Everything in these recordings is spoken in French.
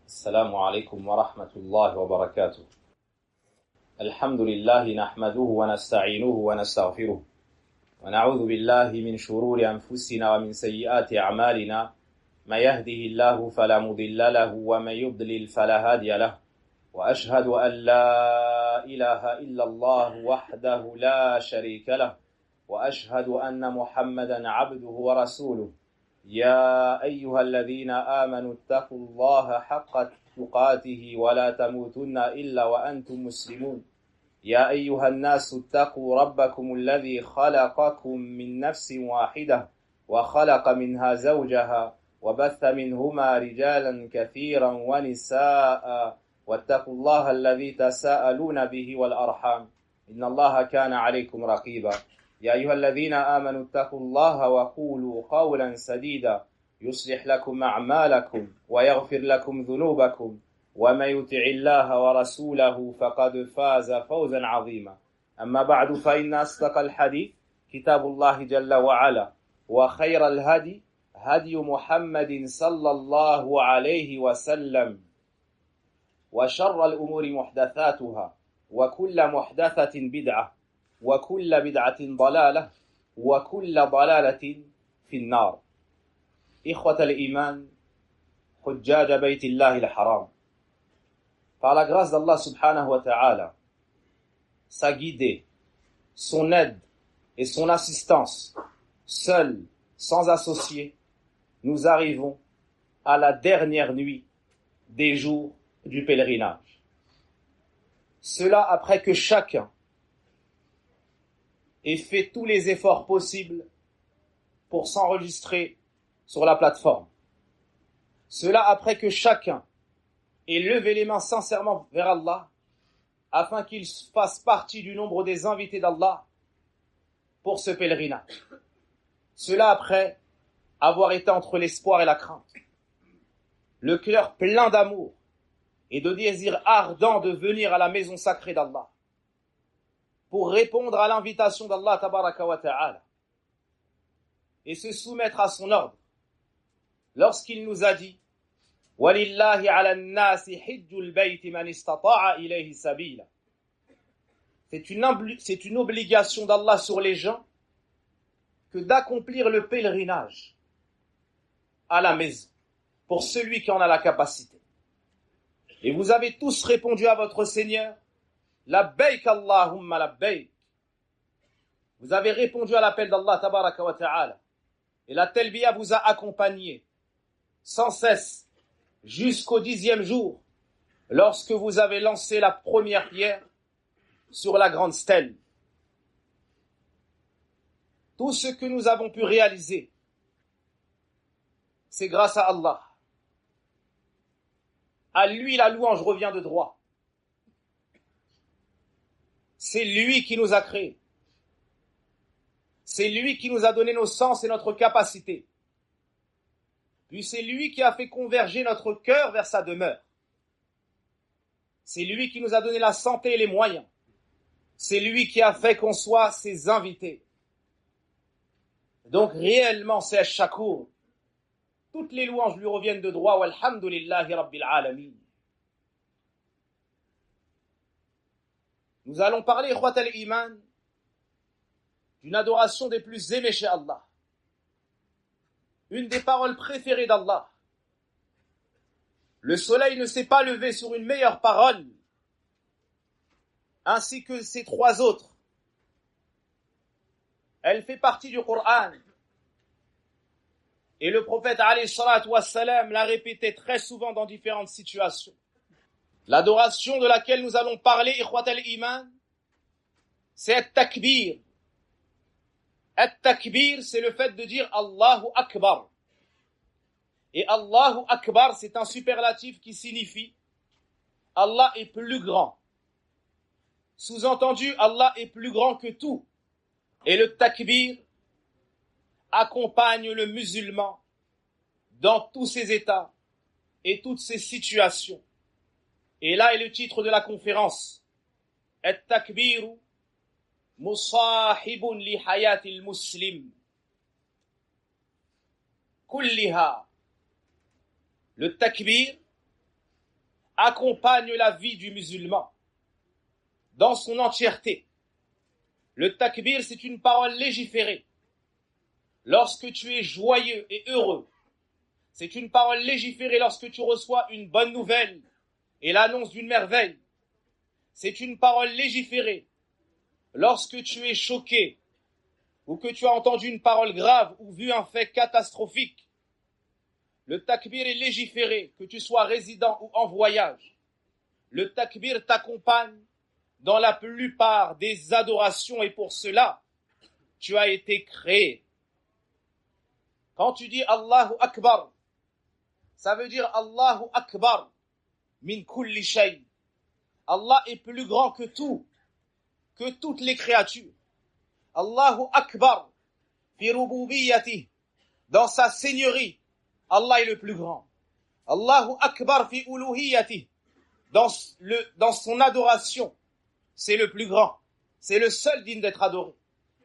السلام عليكم ورحمة الله وبركاته. الحمد لله نحمده ونستعينه ونستغفره ونعوذ بالله من شرور أنفسنا ومن سيئات أعمالنا. ما يهده الله فلا مضل له ومن يضلل فلا هادي له، وأشهد أن لا إله إلا الله وحده لا شريك له، وأشهد أن محمدا عبده ورسوله. يا أيها الذين آمنوا اتقوا الله حق تقاته ولا تموتن إلا وأنتم مسلمون. يا أيها الناس اتقوا ربكم الذي خلقكم من نفس واحدة وخلق منها زوجها وبث منهما رجالا كثيرا ونساء، واتقوا الله الذي تساءلون به والأرحام إن الله كان عليكم رقيبا. يا أيها الذين آمنوا اتقوا الله وقولوا قولا سديدا يصلح لكم أعمالكم ويغفر لكم ذنوبكم، ومن يطع الله ورسوله فقد فاز فوزا عظيما. أما بعد، فإن أصدق الحديث كتاب الله جل وعلا، وخير الهدي هدي محمد صلى الله عليه وسلم، وشر الأمور محدثاتها، وكل محدثة بدعة، وكل بدعة ضلالة، وكل ضلالة في النار. إخوة الإيمان، حجاج بيت الله الحرام. Par la grâce d'Allah subhanahu wa ta'ala, sa guidée, son aide et son assistance, seul, sans associé, nous arrivons à la dernière nuit des jours du pèlerinage. Cela après que chacun ait fait tous les efforts possibles pour s'enregistrer sur la plateforme. Cela après que chacun ait levé les mains sincèrement vers Allah afin qu'il fasse partie du nombre des invités d'Allah pour ce pèlerinage. Cela après avoir été entre l'espoir et la crainte, le cœur plein d'amour et de désir ardent de venir à la maison sacrée d'Allah pour répondre à l'invitation d'Allah tabaraka wa ta'ala et se soumettre à son ordre lorsqu'il nous a dit وَلِلَّهِ عَلَى النَّاسِ حِجُّ الْبَيْتِ مَنِ اسْتَطَاعَ إِلَيْهِ سَبِيلًا. C'est une obligation d'Allah sur les gens que d'accomplir le pèlerinage à la maison pour celui qui en a la capacité. Et vous avez tous répondu à votre Seigneur Labbaik Allahumma labbaik. Vous avez répondu à l'appel d'Allah tabaraka wa ta'ala et la talbiya vous a accompagné sans cesse jusqu'au 10e jour, lorsque vous avez lancé la première pierre sur la grande stèle. Tout ce que nous avons pu réaliser, c'est grâce à Allah. À lui la louange revient de droit. C'est lui qui nous a créés. C'est lui qui nous a donné nos sens et notre capacité. Puis c'est lui qui a fait converger notre cœur vers sa demeure. C'est lui qui nous a donné la santé et les moyens. C'est lui qui a fait qu'on soit ses invités. Donc réellement, c'est Ash-Shakur. Toutes les louanges lui reviennent de droit. Walhamdulillahi Rabbil Alamin. Nous allons parler, ikhwat al-Iman, d'une adoration des plus aimées chez Allah. Une des paroles préférées d'Allah. Le soleil ne s'est pas levé sur une meilleure parole, ainsi que ces trois autres. Elle fait partie du Coran. Et le prophète alayhi salatu wassalam l'a répété très souvent dans différentes situations. L'adoration de laquelle nous allons parler, ikhwat al-Iman, c'est at-takbir. At-takbir, c'est le fait de dire Allahu Akbar. Et Allahu Akbar, c'est un superlatif qui signifie Allah est plus grand. Sous-entendu, Allah est plus grand que tout. Et le takbir accompagne le musulman dans tous ses états et toutes ses situations. Et là est le titre de la conférence. At-takbiru مصاحب لحياة المسلم كلها. Le takbir accompagne la vie du musulman dans son entièreté. Le takbir, c'est une parole légiférée. Lorsque tu es joyeux et heureux, c'est une parole légiférée lorsque tu reçois une bonne nouvelle et l'annonce d'une merveille. C'est une parole légiférée lorsque tu es choqué ou que tu as entendu une parole grave ou vu un fait catastrophique. Le takbir est légiféré, que tu sois résident ou en voyage. Le takbir t'accompagne dans la plupart des adorations et pour cela, tu as été créé. Quand tu dis Allahu Akbar, ça veut dire Allahu Akbar min kulli shay. Allah est plus grand que tout, que toutes les créatures. Allahu Akbar fi rububiyyatih, dans sa seigneurie, Allah est le plus grand. Allahu Akbar fi uluhiyyatih, dans son adoration, c'est le plus grand. C'est le seul digne d'être adoré.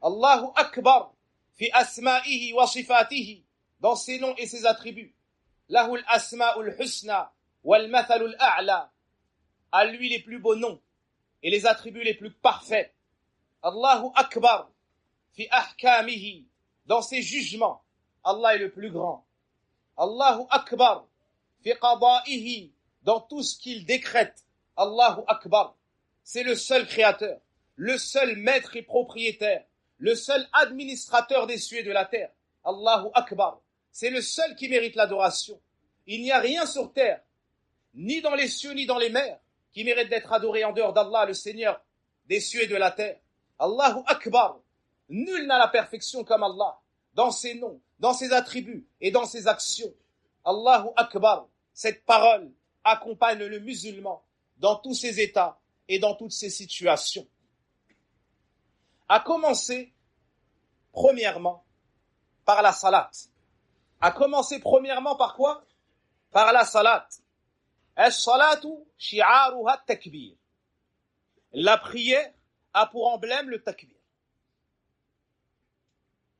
Allahu Akbar fi asma'ihi wa sifatihi, dans ses noms et ses attributs. Lahul asma'ul husna wal mathalul a'la, à lui les plus beaux noms et les attributs les plus parfaits. Allahu Akbar fi ahkamihi, dans ses jugements, Allah est le plus grand. Allahu Akbar fi qada'ihi, dans tout ce qu'il décrète, Allahu Akbar. C'est le seul créateur, le seul maître et propriétaire, le seul administrateur des cieux et de la terre. Allahu Akbar. C'est le seul qui mérite l'adoration. Il n'y a rien sur terre, ni dans les cieux, ni dans les mers, qui mérite d'être adoré en dehors d'Allah, le Seigneur des cieux et de la terre. Allahu Akbar. Nul n'a la perfection comme Allah, dans ses noms, dans ses attributs et dans ses actions. Allahu Akbar. Cette parole accompagne le musulman dans tous ses états et dans toutes ses situations. À commencer, premièrement, par la salat. À commencer premièrement par quoi? Par la salat. As-salatu shi'aruha at-takbir. La prière a pour emblème le takbir.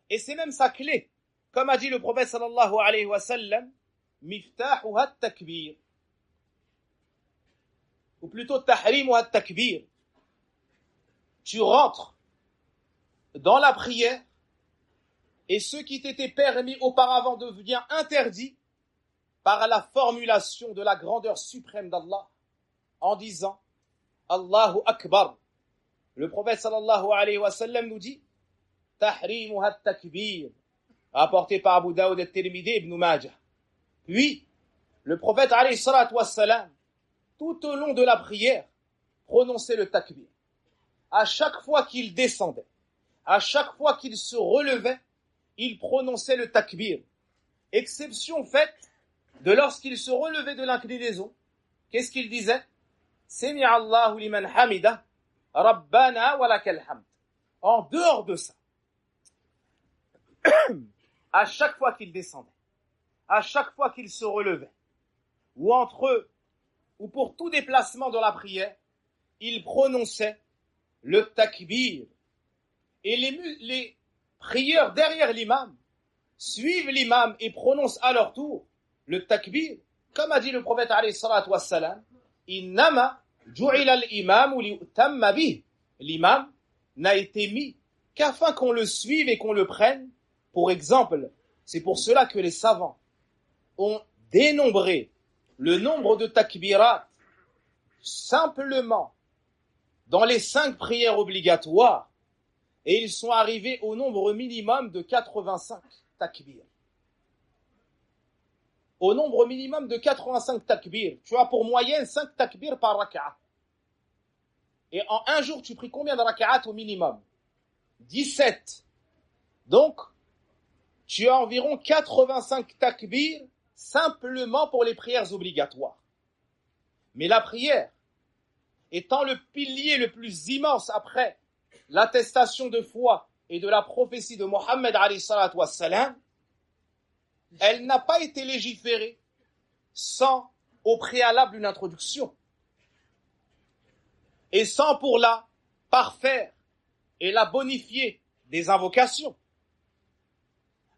Et c'est même sa clé. Comme a dit le prophète sallallahu alayhi wa sallam, miftahuha at-takbir. Ou plutôt tahrimuha at-takbir. Tu rentres dans la prière et ce qui t'était permis auparavant devient interdit par la formulation de la grandeur suprême d'Allah en disant Allahu Akbar. Le prophète sallallahu alayhi wa sallam nous dit tahrimuha at-takbir, rapporté par Abu Daoud et Tirmidhi et Ibn Majah. Puis le prophète alayhi salatu wa salam, tout au long de la prière, prononçait le takbir. À chaque fois qu'il descendait, à chaque fois qu'il se relevait, il prononçait le takbir. Exception faite de lorsqu'il se relevait de l'inclinaison. Qu'est-ce qu'il disait? Sami'a Allahu liman hamida, Rabbana wa lakal hamd. En dehors de ça, à chaque fois qu'il descendait, à chaque fois qu'il se relevait, ou entre eux, ou pour tout déplacement dans la prière, il prononçait le takbir. Et les prieurs derrière l'imam suivent l'imam et prononcent à leur tour le takbir. Comme a dit le prophète alayhi salatu wassalam, innama ju'ila al-imamu liyutamma bih. L'imam n'a été mis qu'afin qu'on le suive et qu'on le prenne pour exemple. C'est pour cela que les savants ont dénombré le nombre de takbirat simplement dans les 5 prières obligatoires et ils sont arrivés au nombre minimum de 85 takbir. Au nombre minimum de 85 takbir. Tu as pour moyenne 5 takbir par raka'a. Et en un jour, tu pries combien de raka'at au minimum? 17. Donc, tu as environ 85 takbir simplement pour les prières obligatoires. Mais la prière, étant le pilier le plus immense après l'attestation de foi et de la prophétie de Mohammed alayhi salatu wassalam, elle n'a pas été légiférée sans au préalable une introduction et sans pour la parfaire et la bonifier des invocations.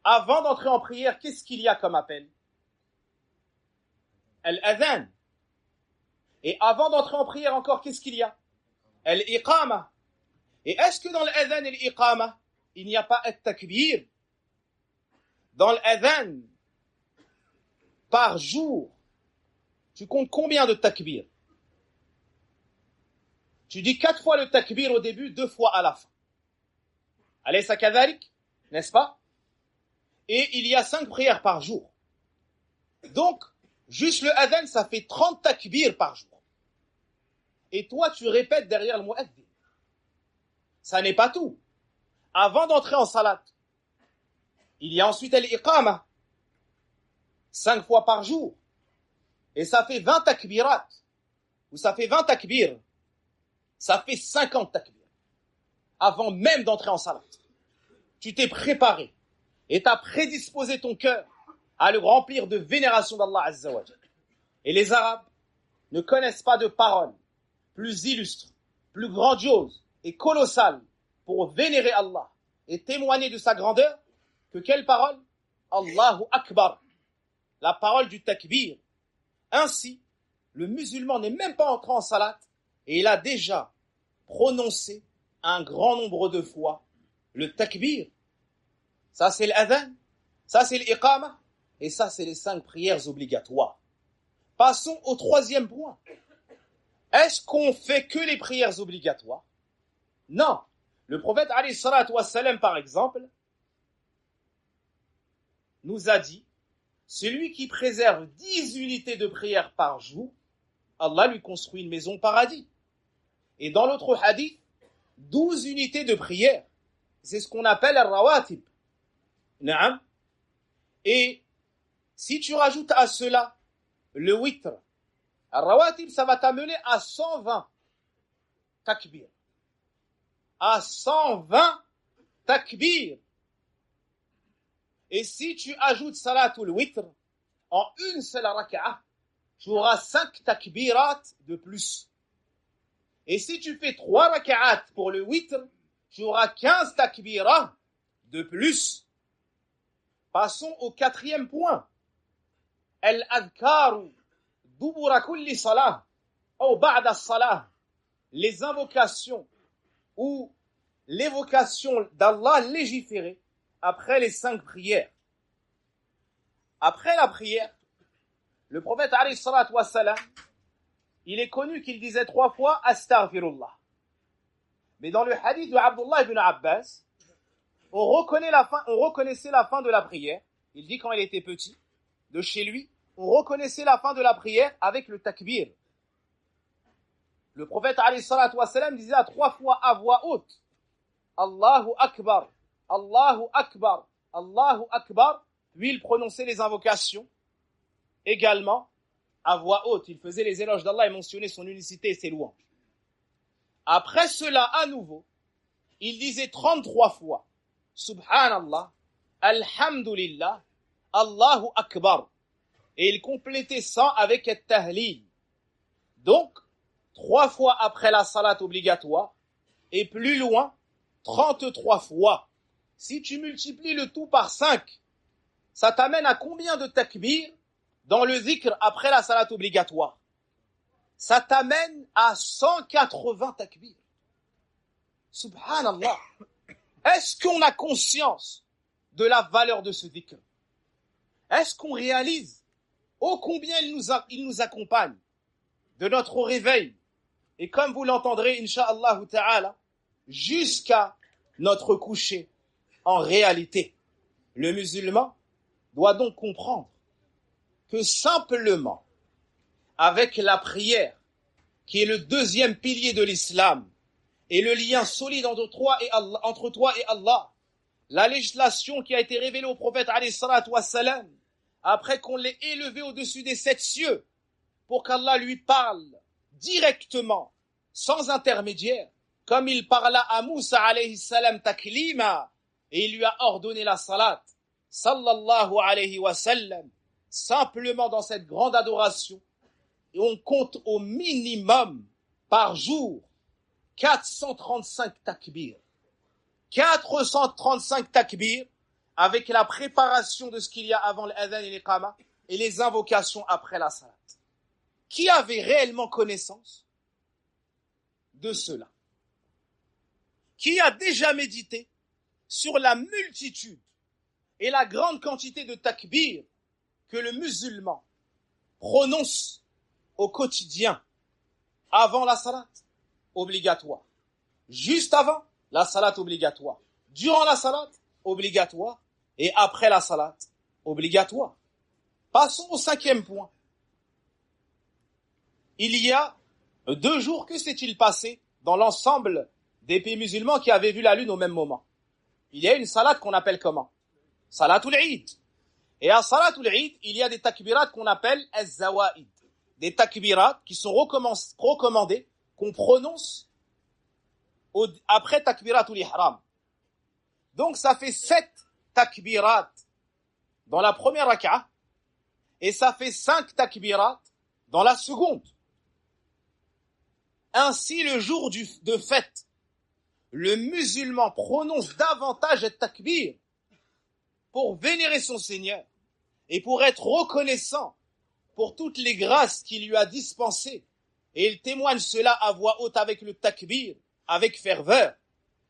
Avant d'entrer en prière, qu'est-ce qu'il y a comme appel? Al-adhan. Et avant d'entrer en prière encore, qu'est-ce qu'il y a? Al-iqama. Et est-ce que dans l'adhan et l'iqama, il n'y a pas at-takbir? Dans l'adhan, par jour, tu comptes combien de takbir? Tu dis 4 fois le takbir au début, 2 fois à la fin. Alaysa kadhalik, n'est-ce pas? Et il y a 5 prières par jour. Donc, juste le adhan, ça fait 30 takbir par jour. Et toi, tu répètes derrière le mu'adhin. Ça n'est pas tout. Avant d'entrer en salat, il y a ensuite l'iqama, 5 fois par jour. Et ça fait 20 takbirat. Ou ça fait 20 takbir. Ça fait 50 takbir. Avant même d'entrer en salat. Tu t'es préparé. Et tu as prédisposé ton cœur à le remplir de vénération d'Allah Azza wa Jalla. Et les Arabes ne connaissent pas de parole plus illustre, plus grandiose et colossale pour vénérer Allah et témoigner de sa grandeur que quelle parole? Allahu Akbar, la parole du takbir. Ainsi, le musulman n'est même pas entré en salat et il a déjà prononcé un grand nombre de fois le takbir. Ça c'est l'adhan, ça c'est l'iqama et ça c'est les 5 prières obligatoires. Passons au 3e point. Est-ce qu'on fait que les prières obligatoires? Non. Le prophète alayhi salatu wassalam, par exemple, nous a dit, celui qui préserve 10 unités de prière par jour, Allah lui construit une maison au paradis. Et dans l'autre hadith, 12 unités de prière. C'est ce qu'on appelle al-rawatib. Naam. Et si tu rajoutes à cela le witr, al-rawatib, ça va t'amener à 120 takbir. À 120 takbir. Et si tu ajoutes salatul witr en une seule raka'ah, tu auras 5 takbirat de plus. Et si tu fais 3 raka'at pour le witr, tu auras 15 takbirat de plus. Passons au 4e point. Al-adhkaru dubura kulli salah ou ba'da salah. Les invocations ou l'évocation d'Allah légiférée après les 5 prières. Après la prière, le prophète alayhi salatu wassalam, il est connu qu'il disait 3 fois astaghfirullah. Mais dans le hadith de Abdullah ibn Abbas, on reconnaissait la fin de la prière. Il dit quand il était petit, de chez lui, on reconnaissait la fin de la prière avec le takbir. Le prophète alayhi salatu wassalam disait à 3 fois à voix haute, Allahu Akbar, Allahu Akbar, Allahu Akbar. Puis il prononçait les invocations également à voix haute. Il faisait les éloges d'Allah et mentionnait son unicité et ses louanges. Après cela, à nouveau, il disait 33 fois Subhanallah, Alhamdulillah, Allahu Akbar. Et il complétait ça avec le tahlil. Donc, 3 fois après la salat obligatoire et plus loin, 33 fois. Si tu multiplies le tout par 5, ça t'amène à combien de takbir dans le zikr après la salat obligatoire? Ça t'amène à 180 takbir. Subhanallah. Est-ce qu'on a conscience de la valeur de ce zikr? Est-ce qu'on réalise ô combien il nous accompagne de notre réveil et comme vous l'entendrez, incha'Allah ta'ala, jusqu'à notre coucher? En réalité, le musulman doit donc comprendre que simplement avec la prière, qui est le 2e pilier de l'islam, et le lien solide entre toi et Allah, la législation qui a été révélée au prophète alayhi salatu wassalam, après qu'on l'ait élevé au-dessus des 7 cieux, pour qu'Allah lui parle directement, sans intermédiaire, comme il parla à Moussa alayhi salam taklima, et il lui a ordonné la salat, sallallahu alayhi wa sallam, simplement dans cette grande adoration. Et on compte au minimum par jour 435 takbir. 435 takbir avec la préparation de ce qu'il y a avant l'adhan et l'iqama et les invocations après la salat. qui avait réellement connaissance de cela? Qui a déjà médité sur la multitude et la grande quantité de takbir que le musulman prononce au quotidien avant la salat obligatoire, juste avant la salat obligatoire, durant la salat obligatoire et après la salat obligatoire. Passons au 5e point. Il y a 2 jours, que s'est-il passé dans l'ensemble des pays musulmans qui avaient vu la lune au même moment? Il y a une salat qu'on appelle comment? Salatul Eid. Et à Salatul Eid, il y a des takbirats qu'on appelle az-zawaid. Des takbirats qui sont recommandés, qu'on prononce après takbiratul ihram. Donc ça fait 7 takbirats dans la première rak'a et ça fait 5 takbirats dans la seconde. Ainsi, le jour de fête, le musulman prononce davantage le takbir pour vénérer son Seigneur et pour être reconnaissant pour toutes les grâces qu'il lui a dispensées. Et il témoigne cela à voix haute avec le takbir, avec ferveur.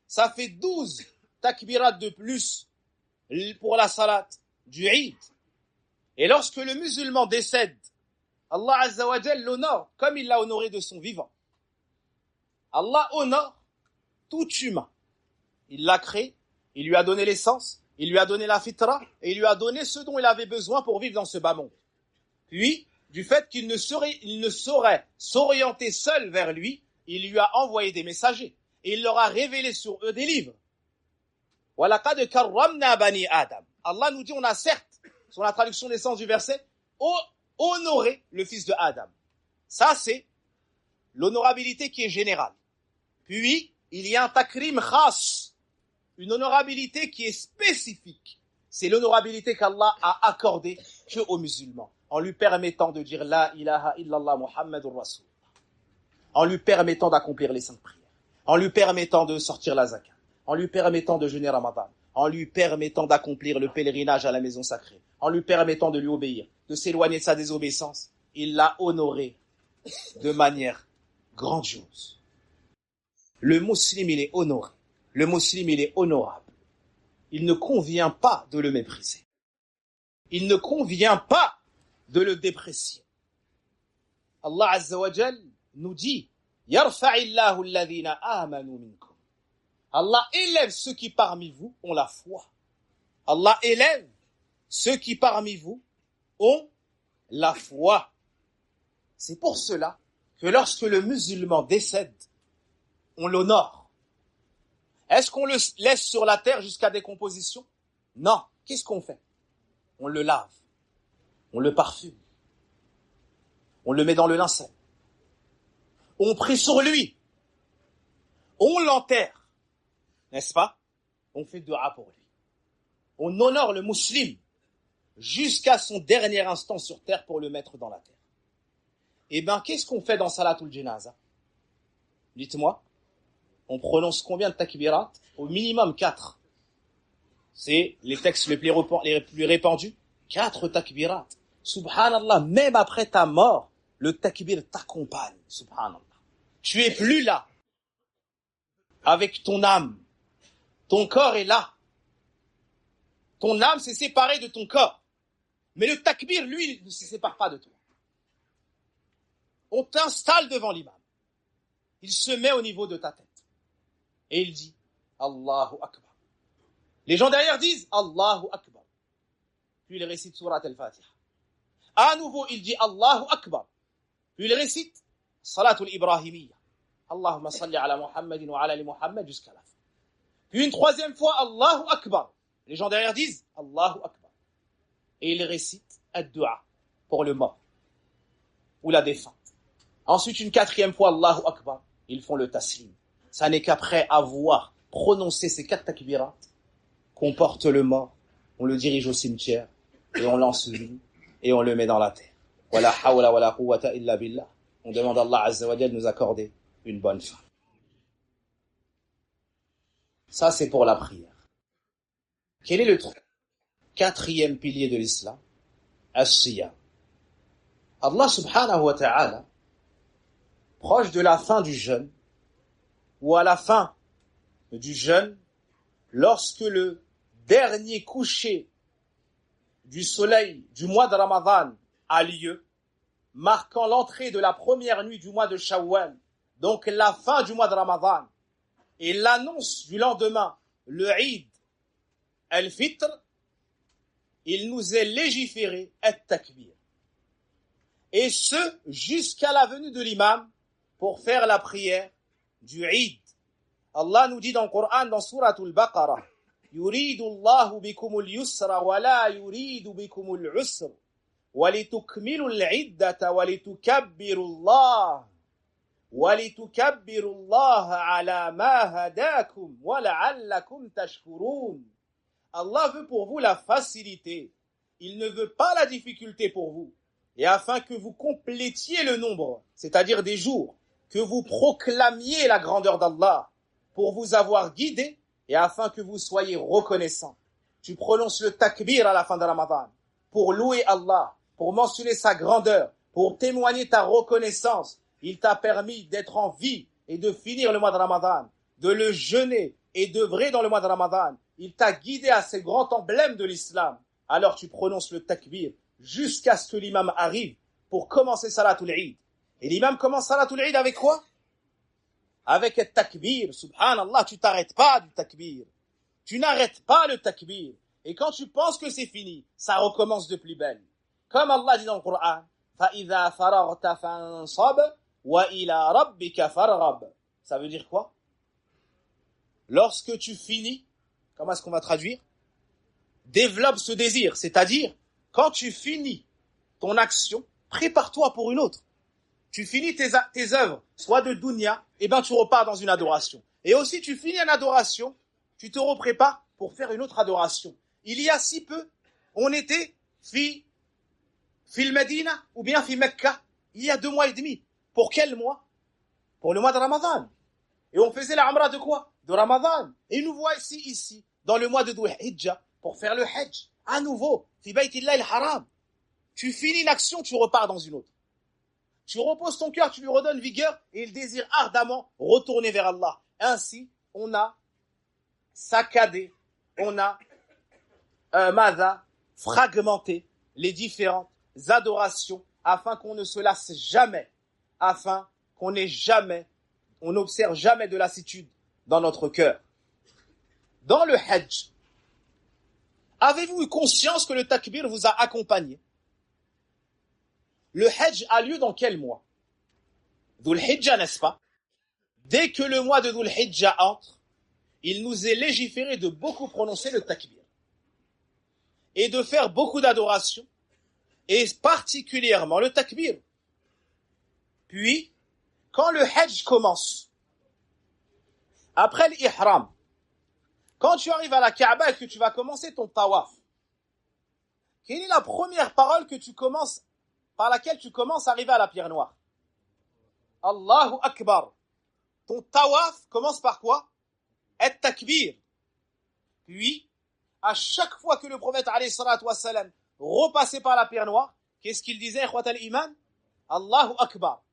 Ça fait 12 takbirats de plus pour la salat du Eid. Et lorsque le musulman décède, Allah Azza wa Jal l'honore comme il l'a honoré de son vivant. Allah honore tout humain. Il l'a créé, il lui a donné l'essence, il lui a donné la fitra et il lui a donné ce dont il avait besoin pour vivre dans ce bas monde. Puis, du fait qu'il ne saurait s'orienter seul vers lui, il lui a envoyé des messagers et il leur a révélé sur eux des livres. وَلَقَدْ كَرَّمْنَا بَنِي Adam. Allah nous dit, on a certes, sur la traduction des sens du verset, honoré le fils de Adam. Ça, c'est l'honorabilité qui est générale. Puis, il y a un takrim khas, une honorabilité qui est spécifique. C'est l'honorabilité qu'Allah a accordée qu'aux musulmans, en lui permettant de dire La ilaha illallah Muhammadur Rasul, en lui permettant d'accomplir les 5 prières, en lui permettant de sortir la zakat, en lui permettant de jeûner Ramadan, en lui permettant d'accomplir le pèlerinage à la maison sacrée, en lui permettant de lui obéir, de s'éloigner de sa désobéissance. Il l'a honoré de manière grandiose. Le musulman, il est honoré. Le musulman, il est honorable. Il ne convient pas de le mépriser. Il ne convient pas de le déprécier. Allah Azza wa Jal nous dit Yarfa'illahu alladhina amanu minkum. Allah élève ceux qui parmi vous ont la foi. Allah élève ceux qui parmi vous ont la foi. C'est pour cela que lorsque le musulman décède, on l'honore. Est-ce qu'on le laisse sur la terre jusqu'à décomposition? Non. Qu'est-ce qu'on fait? On le lave, on le parfume, on le met dans le linceul, on prie sur lui, on l'enterre, n'est-ce pas? On fait dua pour lui. On honore le musulman jusqu'à son dernier instant sur terre pour le mettre dans la terre. Eh bien, qu'est-ce qu'on fait dans Salatul Janaza? Dites-moi. On prononce combien de takbirat? Au minimum 4. C'est les textes les plus répandus. 4 takbirat. Subhanallah, même après ta mort, le takbir t'accompagne. Subhanallah. Tu es plus là. Avec ton âme. Ton corps est là. Ton âme s'est séparée de ton corps. Mais le takbir, lui, il ne se sépare pas de toi. On t'installe devant l'imam. Il se met au niveau de ta tête. Et il dit Allahu Akbar. Les gens derrière disent Allahu Akbar. Puis il récite Surat al-Fatiha. À nouveau, il dit Allahu Akbar. Puis il récite Salatul Ibrahimiyya. Allahumma salli ala Muhammadin wa ala ali Muhammad jusqu'à la fin. Puis une 3e fois Allahu Akbar. Les gens derrière disent Allahu Akbar. Et il récite ad-du'a pour le mort ou la défunte. Ensuite, une 4e fois Allahu Akbar. Ils font le taslim. Ça n'est qu'après avoir prononcé ces 4 takbirats qu'on porte le mort, on le dirige au cimetière et on l'ensevelit et on le met dans la terre. Wala hawla wala quwwata illa billah. On demande à Allah Azza wa Jal de nous accorder une bonne fin. Ça, c'est pour la prière. Quel est le 4e pilier de l'islam? As-siyam. Allah subhanahu wa ta'ala, proche de la fin du jeûne, ou à la fin du jeûne, lorsque le dernier coucher du soleil du mois de Ramadan a lieu, marquant l'entrée de la première nuit du mois de Shawwal, donc la fin du mois de Ramadan, et l'annonce du lendemain, le Eid al-Fitr, il nous est légiféré at-takbir. Et ce, jusqu'à la venue de l'imam pour faire la prière du Eid. Allah nous dit dans le Coran, dans Surat al-Baqarah, يريد الله بكم اليسر ولا يريد بكم العسر ولتكملوا العدة ولتكبروا الله على ما هداكم ولعلكم تشكرون. Allah veut pour vous la facilité. Il ne veut pas la difficulté pour vous. Et afin que vous complétiez le nombre, c'est-à-dire des jours, que vous proclamiez la grandeur d'Allah pour vous avoir guidé et afin que vous soyez reconnaissants. Tu prononces le takbir à la fin de Ramadan pour louer Allah, pour mentionner sa grandeur, pour témoigner ta reconnaissance. Il t'a permis d'être en vie et de finir le mois de Ramadan, de le jeûner et d'œuvrer dans le mois de Ramadan. Il t'a guidé à ces grands emblèmes de l'islam. Alors tu prononces le takbir jusqu'à ce que l'imam arrive pour commencer Salatul Eid. Et l'imam commence Salatul Eid avec quoi? Avec le takbir. Subhanallah, tu t'arrêtes pas du takbir. Tu n'arrêtes pas le takbir. Et quand tu penses que c'est fini, ça recommence de plus belle. Comme Allah dit dans le Coran, فَإِذَا فَرَغْتَ فَانصَبْ وَإِلَى رَبِّكَ فَارْغَبْ. Ça veut dire quoi? Lorsque tu finis, comment est-ce qu'on va traduire? Développe ce désir, c'est-à-dire, quand tu finis ton action, prépare-toi pour une autre. Tu finis tes œuvres, soit de dunya, et ben tu repars dans une adoration. Et aussi tu finis une adoration, tu te reprépares pour faire une autre adoration. Il y a si peu, on était fil Medina ou bien fi Mecca, il y a 2 mois et demi. Pour quel mois? Pour le mois de Ramadan. Et on faisait la Umrah de quoi? De Ramadan. Et nous voici ici, dans le mois de Dhul Hijjah, pour faire le Hajj. À nouveau, fi Baytillah al-Haram. Tu finis une action, tu repars dans une autre. Tu reposes ton cœur, tu lui redonnes vigueur et il désire ardemment retourner vers Allah. Ainsi, on a saccadé, on a fragmenté les différentes adorations afin qu'on ne se lasse jamais, afin qu'on n'observe jamais de lassitude dans notre cœur. Dans le Hajj, avez-vous eu conscience que le takbir vous a accompagné? Le Hajj a lieu dans quel mois? Dhul Hijjah, n'est-ce pas? Dès que le mois de Dhul Hijjah entre, il nous est légiféré de beaucoup prononcer le takbir et de faire beaucoup d'adorations, et particulièrement le takbir. Puis, quand le Hajj commence, après l'ihram, quand tu arrives à la Kaaba et que tu vas commencer ton tawaf, quelle est la première parole par laquelle tu commences à arriver à la pierre noire? Allahu Akbar. Ton tawaf commence par quoi? At-takbir. Puis, à chaque fois que le prophète alayhi salatu wassalam repassait par la pierre noire, qu'est-ce qu'il disait, ikhwat al-iman? Allahu Akbar.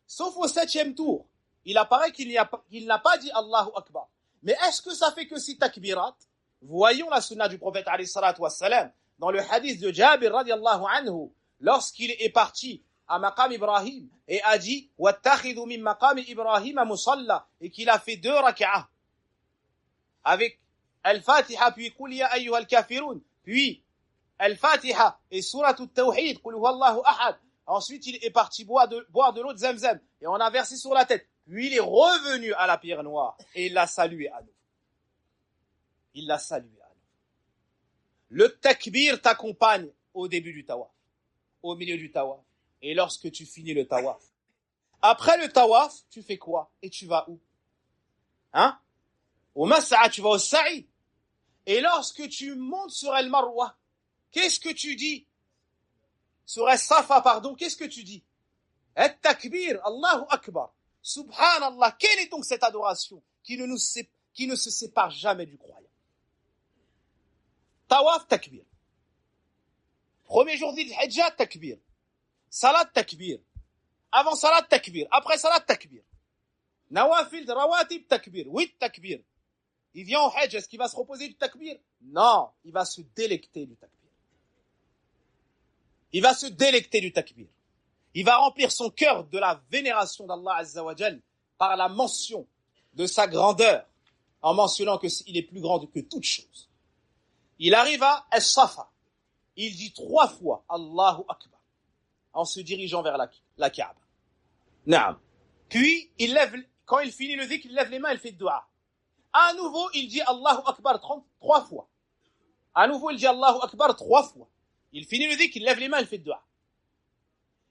Sauf au 7e tour, il apparaît qu'il n'a pas dit Allahu Akbar. Mais est-ce que ça fait que 6 takbirat? Voyons la sunna du prophète alayhi salatu wassalam dans le hadith de Jabir radiallahu anhu, lorsqu'il est parti à Maqam Ibrahim et a dit وَاتَّخِذُ مِن مَقَامِ إِبْرَاهِيمَ مُصَلَّى, et qu'il a fait 2 rak'ah avec Al-Fatiha puis قُلْ يَا أَيُّهَا الْكَافِرُونَ, puis Al-Fatiha et Surat Al-Tawhid قُلْ هُوَ اللَّهُ أَحَدٌ. Ensuite il est parti boire de l'eau de Zamzam et on a versé sur la tête. Puis il est revenu à la pierre noire et il l'a salué à nous. Il l'a salué à nous. Le takbir t'accompagne au début du tawaf, au milieu du tawaf, et lorsque tu finis le tawaf. Après le tawaf, tu fais quoi? Et tu vas où? Au Mas'a, tu vas au Sa'i. Et lorsque tu montes sur El Marwa, qu'est-ce que tu dis? Sur El Safa, pardon, qu'est-ce que tu dis? At-takbir, Allahu Akbar. Subhanallah, quelle est donc cette adoration qui ne se sépare jamais du croyant? Tawaf, takbir. Premier jour d'Il Hijjah, takbir. salat takbir. Avant salat takbir. Après salat takbir. Nawafil, rawatib takbir. 8 takbir. Il vient au hajj, est-ce qu'il va se reposer du takbir? Non, il va se délecter du takbir. Il va se délecter du takbir. Il va remplir son cœur de la vénération d'Allah Azza wa Jal par la mention de sa grandeur, en mentionnant qu'il est plus grand que toute chose. Il arrive à As-Safa. Il dit 3 fois Allahu Akbar en se dirigeant vers la Kaaba. Naam. Puis, quand il finit le dhikr, il lève les mains, il fait dua. À nouveau, il dit Allahu Akbar 3 fois. À nouveau, il dit Allahu Akbar 3 fois. Il finit le dhikr, il lève les mains, il fait dua.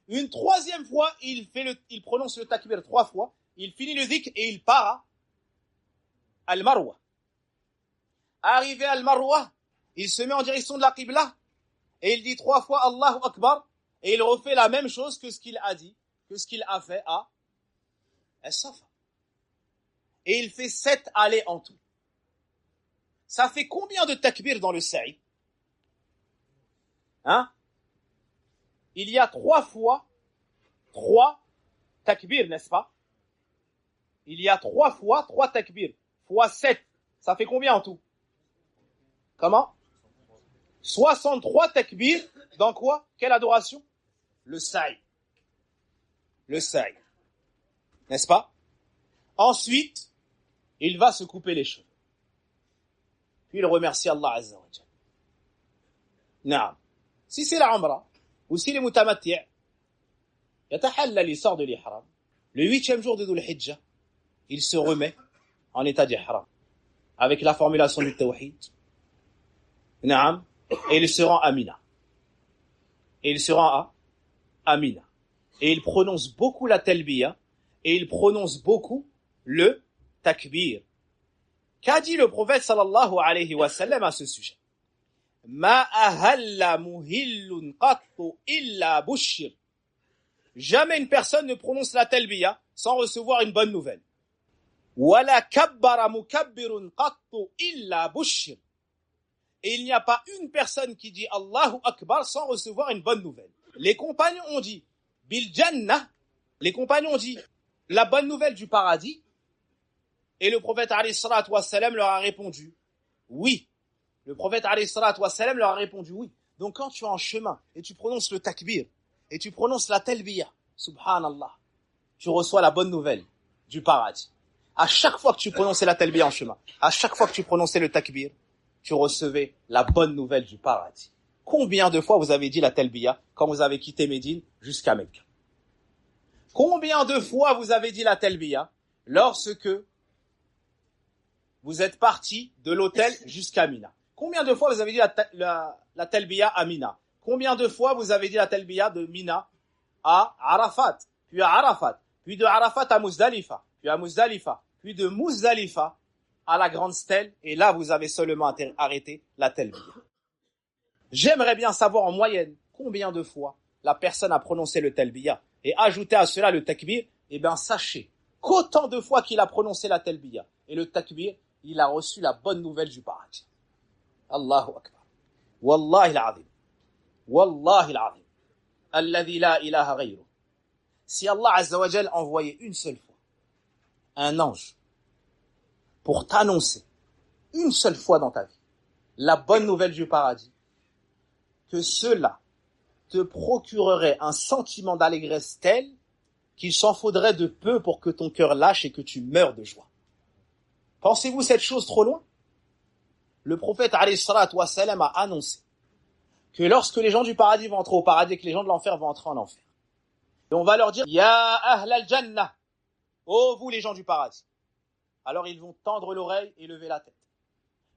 Une 3e fois, il prononce le takbir 3 fois. Il finit le dhikr et il part à Al-Marwa. Arrivé à Al-Marwa, il se met en direction de la Qibla et il dit 3 fois Allahu Akbar et il refait la même chose que ce qu'il a dit, que ce qu'il a fait à As-Safa. Et il fait 7 allées en tout. Ça fait combien de takbir dans le sa'i? Il y a 3 fois 3 takbir, n'est-ce pas? Il y a 3 fois 3 takbir. Fois 7. Ça fait combien en tout? Comment? 63 takbir. Dans quoi? Quelle adoration? Le sa'i. Le sa'i. N'est-ce pas? Ensuite, il va se couper les cheveux. Puis il remercie Allah Azza wa Jalla. Naam. Si c'est la Umrah, ou si les mutamatti', yatahallal, il sort de l'ihram. Le 8e jour de Dhul Hijjah, il se remet en état d'ihram. Avec la formulation du tawhid. Naam. Et il se rend à Mina. Et il se rend à Mina. Et il prononce beaucoup la talbiya. Et il prononce beaucoup le takbir. Qu'a dit le prophète sallallahu alayhi wa sallam à ce sujet? Ma ahalla muhillun qattu illa bushir. Jamais une personne ne prononce la talbiya sans recevoir une bonne nouvelle. Wala kabbara mukabbirun qattu illa bushir. Et il n'y a pas une personne qui dit Allahu Akbar sans recevoir une bonne nouvelle. Les compagnons ont dit bil jannah. Les compagnons ont dit la bonne nouvelle du paradis. Et le prophète alayhi salatu wassalam leur a répondu oui. Le prophète alayhi salatu wassalam leur a répondu oui. Donc quand tu es en chemin et tu prononces le takbir et tu prononces la talbiya, subhanallah, tu reçois la bonne nouvelle du paradis. À chaque fois que tu prononçais la talbiya en chemin, à chaque fois que tu prononçais le takbir, tu recevais la bonne nouvelle du paradis. Combien de fois vous avez dit la talbiya quand vous avez quitté Médine jusqu'à Mecca? Combien de fois vous avez dit la talbiya lorsque vous êtes parti de l'hôtel jusqu'à Mina? Combien de fois vous avez dit la talbiya à Mina? Combien de fois vous avez dit la talbiya de Mina à Arafat, puis à Arafat, puis de Arafat à Muzdalifa, puis à Muzdalifa, puis de Muzdalifa à la grande stèle, et là vous avez seulement arrêté la talbiya. J'aimerais bien savoir en moyenne combien de fois la personne a prononcé le talbiya et ajouté à cela le takbir. Eh bien sachez qu'autant de fois qu'il a prononcé la talbiya et le takbir, il a reçu la bonne nouvelle du paradis. Allahu Akbar. Wallahi al-azim. Wallahi al-azim. Alladhi la ilaha ghayruh. Si Allah Azza wa Jal envoyait une seule fois un ange pour t'annoncer une seule fois dans ta vie la bonne nouvelle du paradis, que cela te procurerait un sentiment d'allégresse tel qu'il s'en faudrait de peu pour que ton cœur lâche et que tu meurs de joie. Pensez-vous cette chose trop loin? Le prophète alayhi salatu wassalam a annoncé que lorsque les gens du paradis vont entrer au paradis et que les gens de l'enfer vont entrer en enfer, et on va leur dire Ya ahlal jannah, ô vous les gens du paradis. Alors ils vont tendre l'oreille et lever la tête.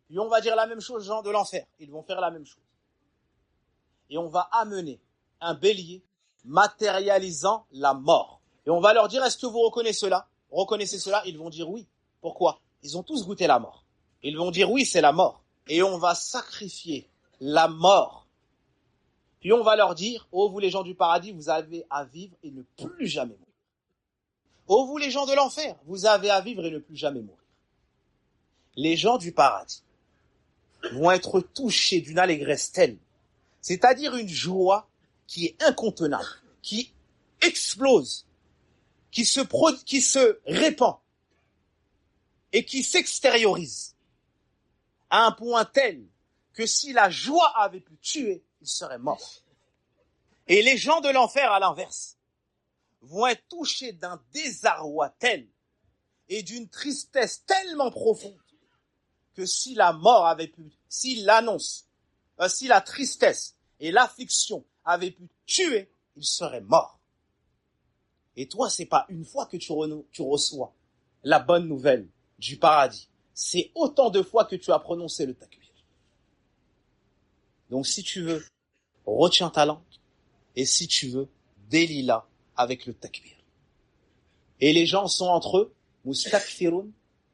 Puis on va dire la même chose aux gens de l'enfer, ils vont faire la même chose. Et on va amener un bélier matérialisant la mort. Et on va leur dire, est-ce que vous reconnaissez cela? Ils vont dire oui. Pourquoi? Ils ont tous goûté la mort. Ils vont dire oui, c'est la mort. Et on va sacrifier la mort. Puis on va leur dire, ô vous les gens du paradis, vous avez à vivre et ne plus jamais mourir. Ô vous les gens de l'enfer, vous avez à vivre et ne plus jamais mourir. Les gens du paradis vont être touchés d'une allégresse telle, c'est-à-dire une joie qui est incontenable, qui explose, qui se répand et qui s'extériorise à un point tel que si la joie avait pu tuer, il serait mort. Et les gens de l'enfer, à l'inverse, vont être touchés d'un désarroi tel et d'une tristesse tellement profonde que si la mort avait pu, si la tristesse et l'affliction avaient pu tuer, il serait mort. Et toi, c'est pas une fois que tu reçois la bonne nouvelle du paradis, c'est autant de fois que tu as prononcé le takbir. Donc si tu veux, retiens ta langue, et si tu veux, délie-la avec le takbir. Et les gens sont entre eux, mustakfirun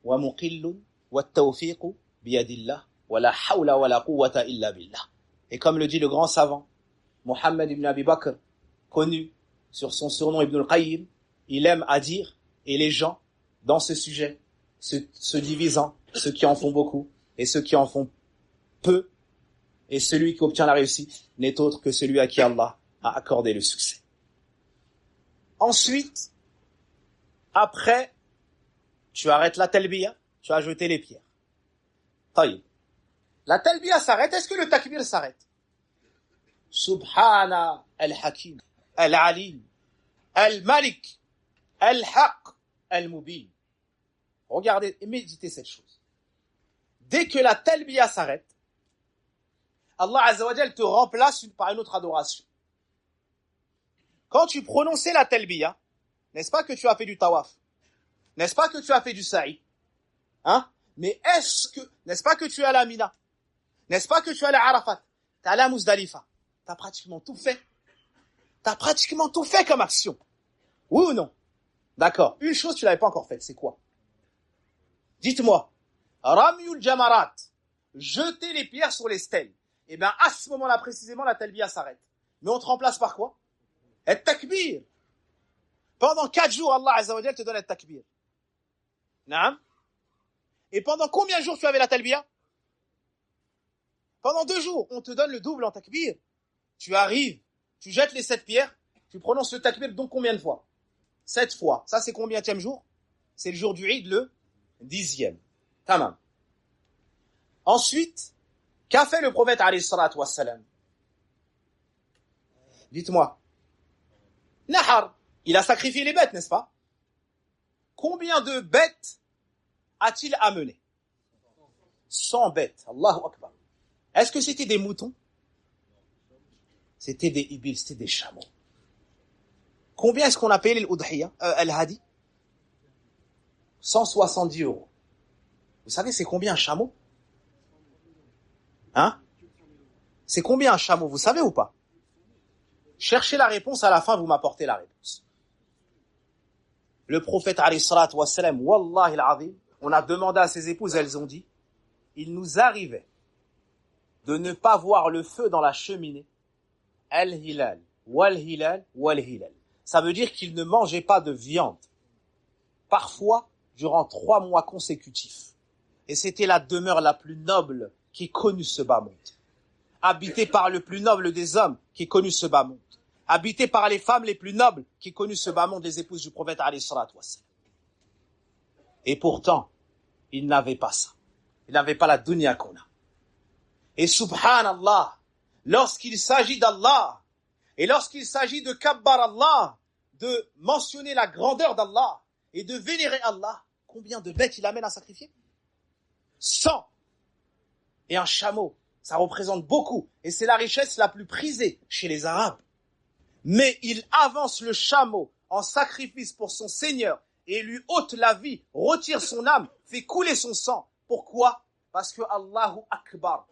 wa muqillun wa tawfiqu biyadillah wa la hawla wa la quwwata illa billah. Et comme le dit le grand savant Mohammed ibn Abi Bakr, connu sur son surnom Ibn al-Qayyim, il aime à dire, et les gens dans ce sujet se divisant, ceux qui en font beaucoup et ceux qui en font peu, et celui qui obtient la réussite n'est autre que celui à qui Allah a accordé le succès. Ensuite, après, tu arrêtes la talbiya, tu as jeté les pierres. Taïb. La talbiya s'arrête, est-ce que le takbir s'arrête? Subhana al-Hakim, al-Alim, al-Malik, al-Haq, al-Mubin. Regardez et méditez cette chose. Dès que la talbiya s'arrête, Allah Azza wa Jal te remplace par une autre adoration. Quand tu prononçais la talbiya, n'est-ce pas que tu as fait du tawaf? N'est-ce pas que tu as fait du sa'i? Mais n'est-ce pas que tu es à la Mina? N'est-ce pas que tu es à la Arafat? Tu es à la Muzdalifa? Tu as pratiquement tout fait. Tu as pratiquement tout fait comme action. Oui ou non? D'accord. Une chose, tu l'avais pas encore faite. C'est quoi? Dites-moi. Ramyul Jamarat. Jeter les pierres sur les stèles. Eh bien, à ce moment-là, précisément, la talbiya s'arrête. Mais on te remplace par quoi? Et takbir. Pendant 4 jours, Allah Azza wa Jal te donne le takbir. Naam. Et pendant combien de jours tu avais la talbiya? Pendant 2 jours, on te donne le double en takbir. Tu arrives, tu jettes les 7 pierres, tu prononces le takbir donc combien de fois? 7 fois. Ça, c'est combienième jour? C'est le jour du Eid, le 10e. Tamam. Ensuite, qu'a fait le prophète alayhi salatu wassalam? Dites-moi. Nahar. Il a sacrifié les bêtes, n'est-ce pas? Combien de bêtes a-t-il amené? 100 bêtes. Allahu Akbar. Est-ce que c'était des moutons? C'était des ibils, c'était des chameaux. Combien est-ce qu'on a payé l'udhiyya, al-hadi? 170 €. Vous savez, c'est combien un chameau? C'est combien un chameau? Vous savez ou pas? Cherchez la réponse, à la fin, vous m'apportez la réponse. Le prophète, alayhi salatu wassalam, wallahi al-azim, on a demandé à ses épouses, elles ont dit, il nous arrivait de ne pas voir le feu dans la cheminée. Al-hilal, wal-hilal, wal-hilal. Ça veut dire qu'il ne mangeait pas de viande. Parfois, durant 3 mois consécutifs. Et c'était la demeure la plus noble qui connut ce bas monde. Habité par le plus noble des hommes qui connut ce bas monde. Habité par les femmes les plus nobles qui connut ce bas monde, les épouses du prophète alayhi salatu wassalam. Et pourtant, il n'avait pas ça. Il n'avait pas la dunya qu'on a. Et subhanallah, lorsqu'il s'agit d'Allah, et lorsqu'il s'agit de kabbar Allah, de mentionner la grandeur d'Allah, et de vénérer Allah, combien de bêtes il amène à sacrifier? 100. Et un chameau, ça représente beaucoup, et c'est la richesse la plus prisée chez les Arabes. Mais il avance le chameau en sacrifice pour son Seigneur, et lui ôte la vie, retire son âme, fait couler son sang. Pourquoi? Parce que Allahu Akbar.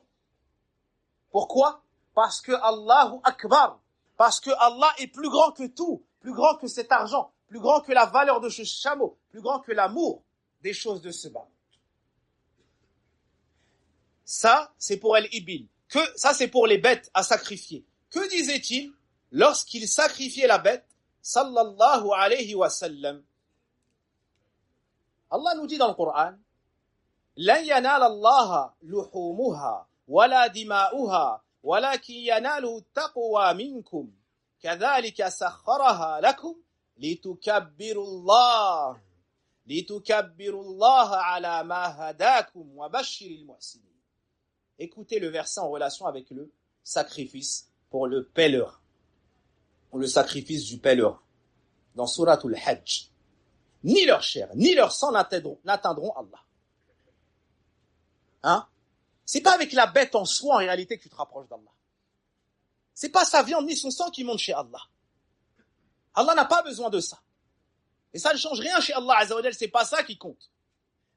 Pourquoi? Parce que Allahu Akbar. Parce que Allah est plus grand que tout, plus grand que cet argent, plus grand que la valeur de ce chameau, plus grand que l'amour des choses de ce bas. Ça, c'est pour El-Ibil. Ça, c'est pour les bêtes à sacrifier. Que disait-il lorsqu'il sacrifiait la bête? Sallallahu alayhi wa sallam. Allah nous dit dans le Coran, لن ينال الله لحومها ولا دماؤها ولكن يناله التقوى منكم كذلك سخرها لكم لتكبروا الله على ما هداكم وبشر المحسنين. Écoutez le verset en relation avec le sacrifice pour le pèlerin, ou le sacrifice du pèlerin, dans Suratul Hajj. Ni leur chair, ni leur sang n'atteindront Allah. Hein? C'est pas avec la bête en soi, en réalité, que tu te rapproches d'Allah. C'est pas sa viande ni son sang qui monte chez Allah. Allah n'a pas besoin de ça. Et ça ne change rien chez Allah Azza wa Jal, c'est pas ça qui compte.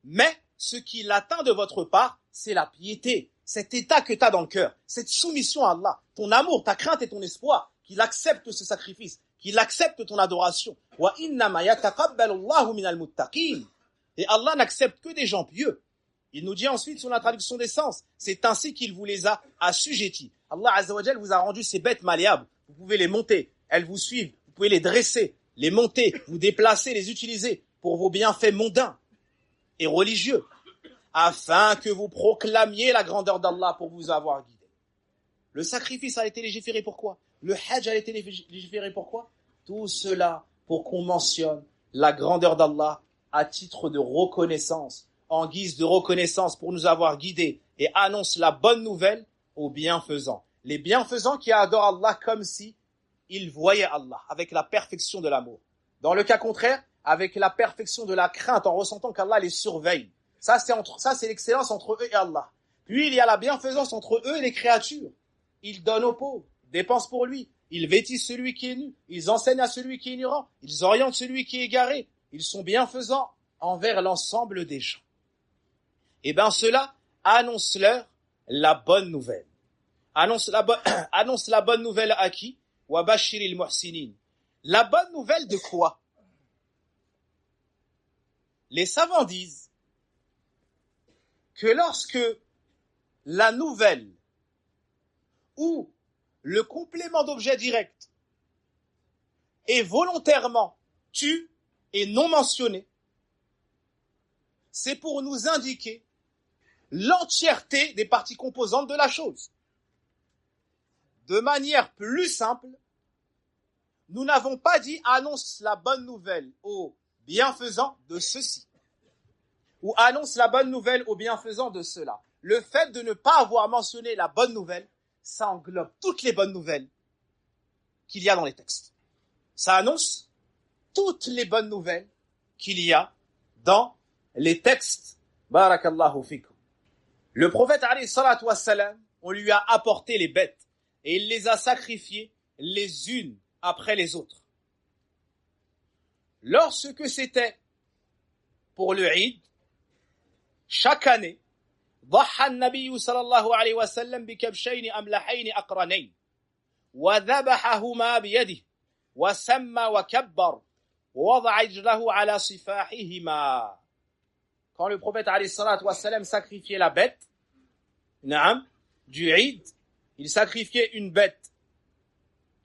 Mais ce qui l'atteint de votre part, c'est la piété, cet état que tu as dans le cœur, cette soumission à Allah, ton amour, ta crainte et ton espoir, qu'il accepte ce sacrifice, qu'il accepte ton adoration. Wa innama yataqabbalu Allahu minal muttaqin. Et Allah n'accepte que des gens pieux. Il nous dit ensuite sur la traduction des sens, c'est ainsi qu'il vous les a assujettis. Allah Azza wa Jal vous a rendu ces bêtes malléables. Vous pouvez les monter, elles vous suivent, vous pouvez les dresser, les monter, vous déplacer, les utiliser pour vos bienfaits mondains et religieux, afin que vous proclamiez la grandeur d'Allah pour vous avoir guidé. Le sacrifice a été légiféré pourquoi? Le hajj a été légiféré pourquoi? Tout cela pour qu'on mentionne la grandeur d'Allah à titre de reconnaissance, en guise de reconnaissance pour nous avoir guidés, et annonce la bonne nouvelle aux bienfaisants. Les bienfaisants qui adorent Allah comme si ils voyaient Allah, avec la perfection de l'amour. Dans le cas contraire, avec la perfection de la crainte, en ressentant qu'Allah les surveille. Ça, c'est l'excellence entre eux et Allah. Puis, il y a la bienfaisance entre eux et les créatures. Ils donnent aux pauvres, dépensent pour lui. Ils vêtissent celui qui est nu. Ils enseignent à celui qui est ignorant. Ils orientent celui qui est égaré. Ils sont bienfaisants envers l'ensemble des gens. Eh bien, cela annonce-leur la bonne nouvelle. Annonce la bonne nouvelle à qui? Wa bashiril muhsinin. La bonne nouvelle de quoi? Les savants disent que lorsque la nouvelle ou le complément d'objet direct est volontairement tu et non mentionné, c'est pour nous indiquer l'entièreté des parties composantes de la chose. De manière plus simple, nous n'avons pas dit annonce la bonne nouvelle aux bienfaisants de ceci, ou annonce la bonne nouvelle aux bienfaisants de cela. Le fait de ne pas avoir mentionné la bonne nouvelle, ça englobe toutes les bonnes nouvelles qu'il y a dans les textes. Ça annonce toutes les bonnes nouvelles qu'il y a dans les textes. Barakallahu fikum. Le prophète alayhi salatu wassalam, on lui a apporté les bêtes et il les a sacrifiées les unes après les autres. Lorsque c'était pour le Eid, chaque année, ضحى النبي صلى الله عليه وسلم بكبشين أملحين أقرنين وذبحهما بيده وسمى وكبر ووضع رجله على صفاحهما. Quand le prophète alayhi salatu wassalam sacrifiait la bête, du Eid, il sacrifiait une bête,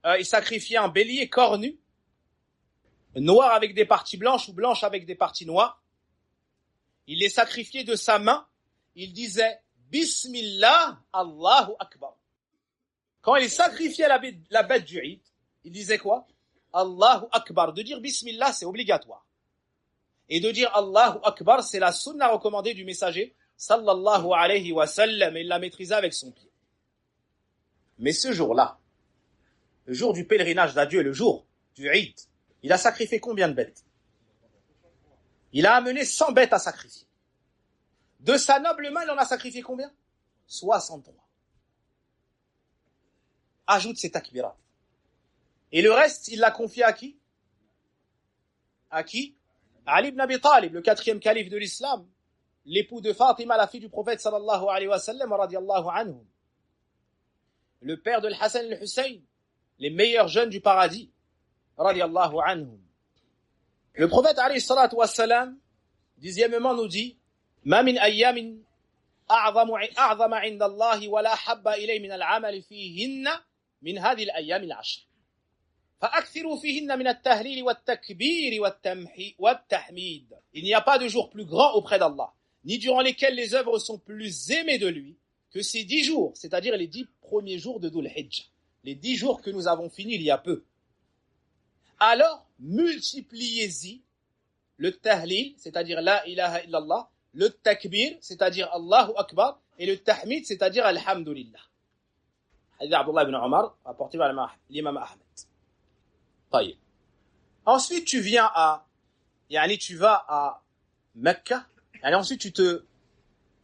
il sacrifiait un bélier cornu, noir avec des parties blanches ou blanches avec des parties noires. Il les sacrifiait de sa main. Il disait Bismillah, Allahu Akbar. Quand il sacrifiait la bête du Eid, il disait quoi? Allahu Akbar. De dire Bismillah, c'est obligatoire. Et de dire Allahu Akbar, c'est la sunna recommandée du messager sallallahu alayhi wa sallam. Et il la maîtrisait avec son pied. Mais ce jour-là, le jour du pèlerinage d'adieu, le jour du Eid, il a sacrifié combien de bêtes? Il a amené 100 bêtes à sacrifier. De sa noble main, il en a sacrifié combien? 63. Ajoute ces takbirat. Et le reste, il l'a confié à qui? À qui? À Ali ibn Abi Talib, le 4e calife de l'islam, l'époux de Fatima, la fille du prophète sallallahu alayhi wa sallam, radiyallahu anhum. Le père de Hassan et Hussein, les meilleurs jeunes du paradis, radiyallahu anhum. Le prophète alayhi salatu wa salam, 10e nous dit ما من أيام أعظم عند الله ولا حب إليه من العمل فيهن من هذه الأيام العشر فأكثروا فيهن من التهليل والتكبير والتحميد. Il n'y a pas de jour plus grand auprès d'Allah, ni durant lesquels les œuvres sont plus aimées de lui que ces 10 jours, c'est-à-dire les 10 premiers jours de Dhul Hijjah, les 10 jours que nous avons finis il y a peu. alors multipliez-y le tahlil, c'est-à-dire la ilaha illallah, le takbir, c'est-à-dire Allahu Akbar, et le tahmid, c'est-à-dire alhamdulillah. Hadith Abdullah ibn Omar, rapporté par l'imam Ahmed. طيب. Ensuite, tu vas à Mecca, et ensuite tu te...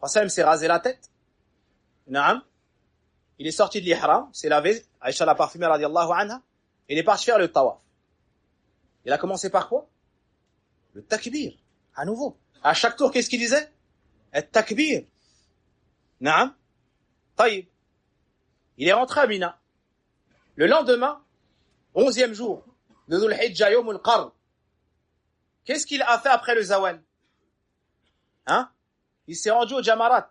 Rassam s'est rasé la tête. Naam. Il est sorti de l'ihram, s'est lavé, Aïcha la parfumée radiallahu anha, il est parti faire le tawaf. Il a commencé par quoi? Le takbir, à nouveau. À chaque tour, qu'est-ce qu'il disait? Le takbir. Naam. Taïb. Il est rentré à Mina. Le lendemain, 11e jour de Dhul Hijjah Yawm al-Qarr. Qu'est-ce qu'il a fait après le Zawal? Il s'est rendu au Jamarat.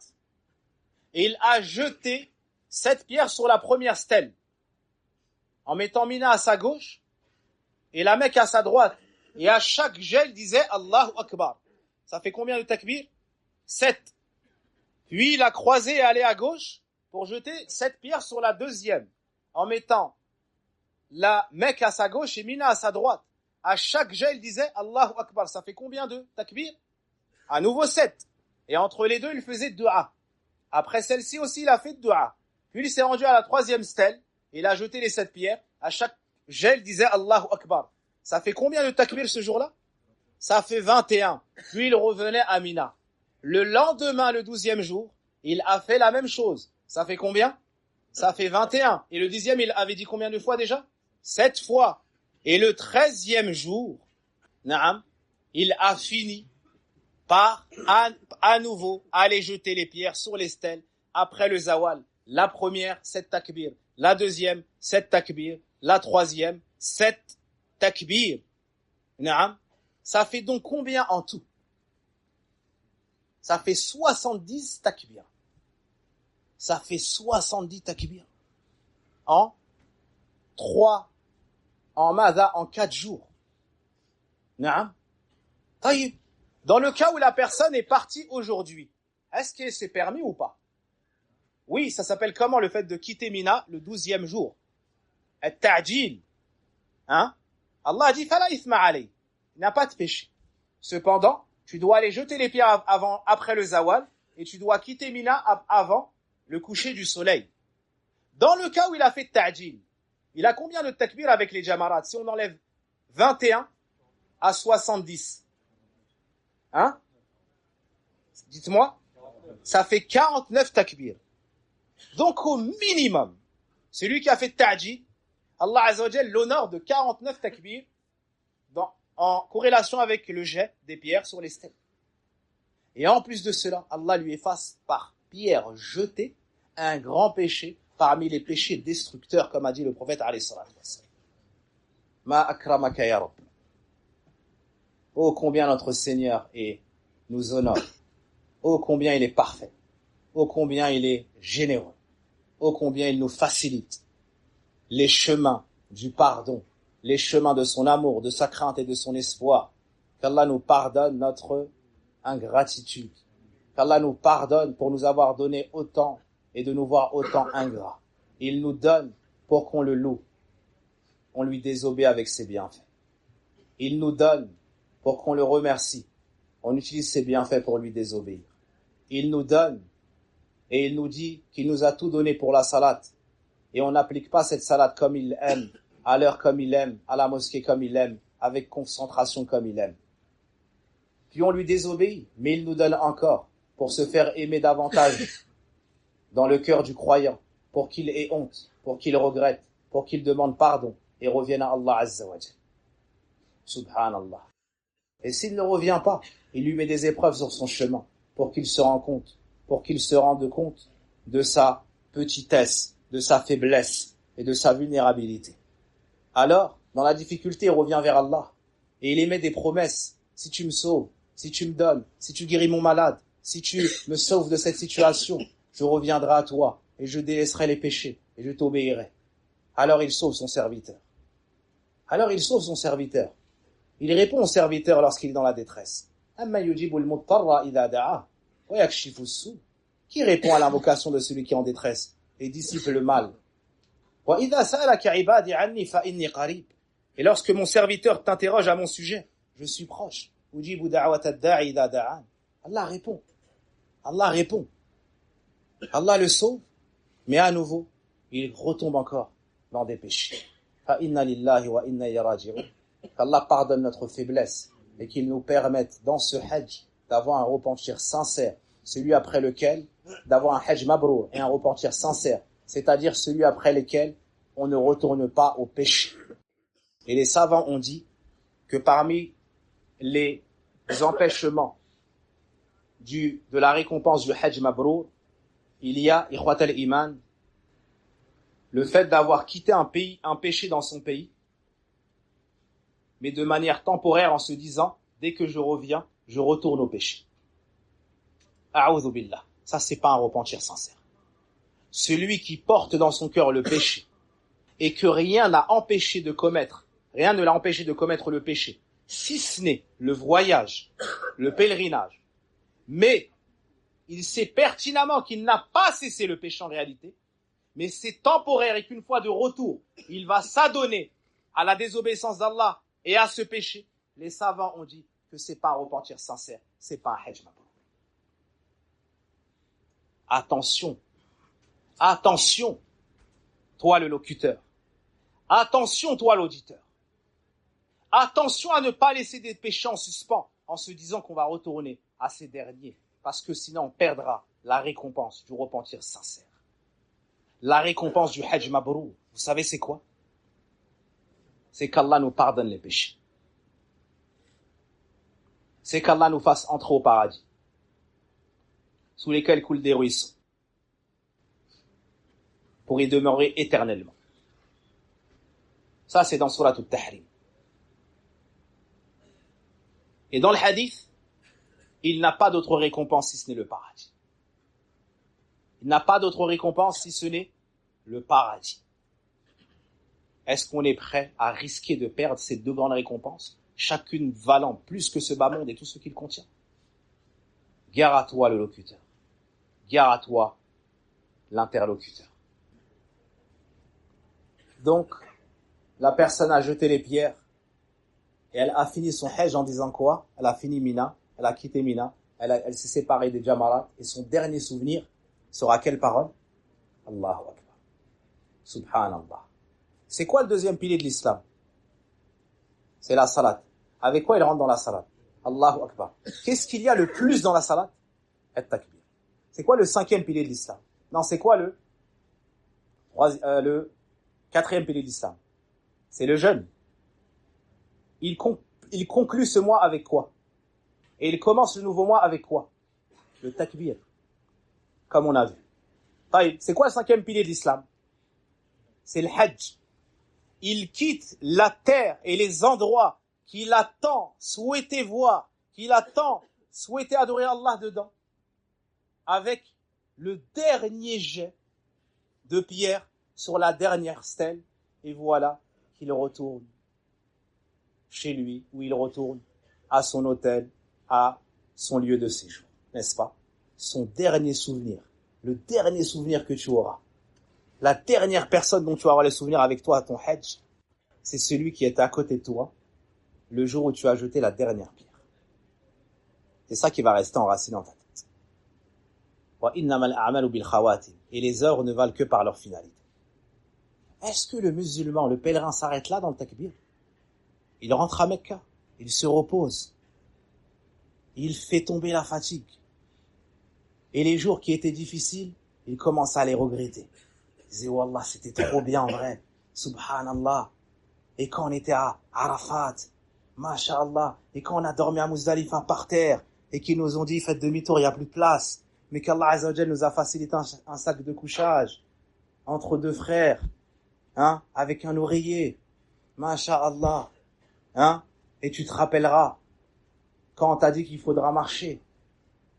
Et il a jeté 7 pierres sur la première stèle. En mettant Mina à sa gauche et la Mecque à sa droite. Et à chaque jet, il disait Allahu Akbar. Ça fait combien de takbir? 7. Puis il a croisé et allé à gauche pour jeter 7 pierres sur la deuxième. En mettant la Mecque à sa gauche et Mina à sa droite. À chaque jet, il disait Allahu Akbar. Ça fait combien de takbir? À nouveau 7. Et entre les deux, il faisait dua. Après celle-ci aussi, il a fait dua. Puis il s'est rendu à la 3e stèle. Et il a jeté les 7 pierres. À chaque jet, il disait Allahu Akbar. Ça fait combien de takbir ce jour-là? Ça fait 21. Puis il revenait à Mina. Le lendemain, le 12e jour, il a fait la même chose. Ça fait combien? Ça fait 21. Et le 10e, il avait dit combien de fois déjà? 7 fois. Et le 13e jour, naam, il a fini par à nouveau aller jeter les pierres sur les stèles après le zawal. La première, 7 takbir. La deuxième, 7 takbir. La troisième, 7 takbir. Naam. Ça fait donc combien en tout? Ça fait 70 takbir. Ça fait 70 takbir. En 4 jours. Naam. Taïb. Dans le cas où la personne est partie aujourd'hui, est-ce que c'est permis ou pas? Oui, ça s'appelle comment le fait de quitter Mina le 12e jour? At-ta'jil. Allah a dit fala ithma alay. Il n'a pas de péché. Cependant, tu dois aller jeter les pierres après le zawal et tu dois quitter Mina avant le coucher du soleil. Dans le cas où il a fait ta'jil, il a combien de takbir avec les jamarats? Si on enlève 21 à 70. Dites-moi. Ça fait 49 takbir. Donc au minimum, celui qui a fait ta'jil, Allah Azza wa Jal l'honneur de 49 takbir en corrélation avec le jet des pierres sur les stèles. Et en plus de cela, Allah lui efface par pierre jetée un grand péché parmi les péchés destructeurs, comme a dit le prophète alayhi salatu wassalam. Ma akramaka ya Rabb. Oh combien notre Seigneur nous honore. Oh combien il est parfait. Oh combien il est généreux. Oh combien il nous facilite les chemins du pardon, les chemins de son amour, de sa crainte et de son espoir. Qu'Allah nous pardonne notre ingratitude. Qu'Allah nous pardonne pour nous avoir donné autant et de nous voir autant ingrats. Il nous donne pour qu'on le loue. On lui désobéit avec ses bienfaits. Il nous donne pour qu'on le remercie. On utilise ses bienfaits pour lui désobéir. Il nous donne et il nous dit qu'il nous a tout donné pour la salate. Et on n'applique pas cette salate comme il aime, à l'heure comme il aime, à la mosquée comme il aime, avec concentration comme il aime. Puis on lui désobéit, mais il nous donne encore pour se faire aimer davantage dans le cœur du croyant, pour qu'il ait honte, pour qu'il regrette, pour qu'il demande pardon et revienne à Allah Azza wa Jal. Subhanallah. Et s'il ne revient pas, il lui met des épreuves sur son chemin pour qu'il se rende compte, de sa petitesse, de sa faiblesse et de sa vulnérabilité. Alors, dans la difficulté, il revient vers Allah et il émet des promesses. Si tu me sauves, si tu me donnes, si tu guéris mon malade, si tu me sauves de cette situation, je reviendrai à toi et je délaisserai les péchés et je t'obéirai. Alors il sauve son serviteur. Il répond au serviteur lorsqu'il est dans la détresse. Qui répond à l'invocation de celui qui est en détresse et dissipe le mal? Et lorsque mon serviteur t'interroge à mon sujet, je suis proche. Ujibu da'wat ad-da'i idha da'an. Allah répond. Allah répond. Allah le sauve, mais à nouveau, il retombe encore dans des péchés. Fa inna lillahi wa inna ilayhi raji'un. Qu'Allah pardonne notre faiblesse et qu'il nous permette dans ce hajj d'avoir un repentir sincère, celui après lequel, d'avoir un hajj mabrour et un repentir sincère, c'est-à-dire celui après lequel on ne retourne pas au péché. Et les savants ont dit que parmi les empêchements de la récompense du hajj mabrour, il y a, ikhwat al-iman, le fait d'avoir quitté un péché dans son pays, mais de manière temporaire en se disant, dès que je reviens, je retourne au péché. A'udhu billah. Ça, c'est pas un repentir sincère. Celui qui porte dans son cœur le péché et que rien ne l'a empêché de commettre le péché, si ce n'est le voyage, le pèlerinage, mais il sait pertinemment qu'il n'a pas cessé le péché en réalité, mais c'est temporaire et qu'une fois de retour, il va s'adonner à la désobéissance d'Allah et à ce péché. Les savants ont dit que c'est pas un repentir sincère, c'est pas un hajj mabrour. Attention, attention, toi le locuteur, attention toi l'auditeur, attention à ne pas laisser des péchés en suspens en se disant qu'on va retourner à ces derniers, parce que sinon on perdra la récompense du repentir sincère. La récompense du hajj mabrour, vous savez c'est quoi? C'est qu'Allah nous pardonne les péchés. C'est qu'Allah nous fasse entrer au paradis, sous lesquels coulent des ruisseaux, pour y demeurer éternellement. Ça, c'est dans Surat al-Tahrim. Et dans le hadith, il n'a pas d'autre récompense si ce n'est le paradis. Il n'a pas d'autre récompense si ce n'est le paradis. Est-ce qu'on est prêt à risquer de perdre ces deux grandes récompenses, chacune valant plus que ce bas monde et tout ce qu'il contient? Gare à toi le locuteur. Gare à toi l'interlocuteur. Donc, la personne a jeté les pierres et elle a fini son hajj en disant quoi? Elle a fini Mina, elle a quitté Mina, elle s'est séparée des Jamarat et son dernier souvenir sera quelle parole? Allahu Akbar. Subhanallah. C'est quoi le deuxième pilier de l'islam? C'est la salat. Avec quoi il rentre dans la salat? Allahu Akbar. Qu'est-ce qu'il y a le plus dans la salat? At-takbir. C'est quoi le cinquième pilier de l'islam? Non, c'est quoi le quatrième pilier de l'islam? C'est le jeûne. Il conclut ce mois avec quoi? Et il commence le nouveau mois avec quoi? Le takbir. Comme on a vu. C'est quoi le cinquième pilier de l'islam? C'est le hajj. Il quitte la terre et les endroits qu'il a tant souhaité voir, qu'il a tant souhaité adorer Allah dedans, avec le dernier jet de pierre sur la dernière stèle, et voilà qu'il retourne chez lui, où il retourne à son hôtel, à son lieu de séjour, n'est-ce pas? Son dernier souvenir, le dernier souvenir que tu auras, la dernière personne dont tu auras le souvenir avec toi à ton hajj, c'est celui qui était à côté de toi le jour où tu as jeté la dernière pierre. C'est ça qui va rester enraciné dans ta tête. Et les œuvres ne valent que par leur finalité. Est-ce que le musulman, le pèlerin s'arrête là dans le takbir? Il rentre à Mecca, il se repose, il fait tomber la fatigue. Et les jours qui étaient difficiles, il commence à les regretter. Il disait, Wallah, c'était trop bien en vrai. Subhanallah. Et quand on était à Arafat, Masha'Allah, et quand on a dormi à Muzdalifa par terre, et qu'ils nous ont dit, faites demi-tour, il n'y a plus de place, mais qu'Allah Azza wa Jal nous a facilité un sac de couchage, entre deux frères, avec un oreiller, Masha'Allah, et tu te rappelleras, quand on t'a dit qu'il faudra marcher,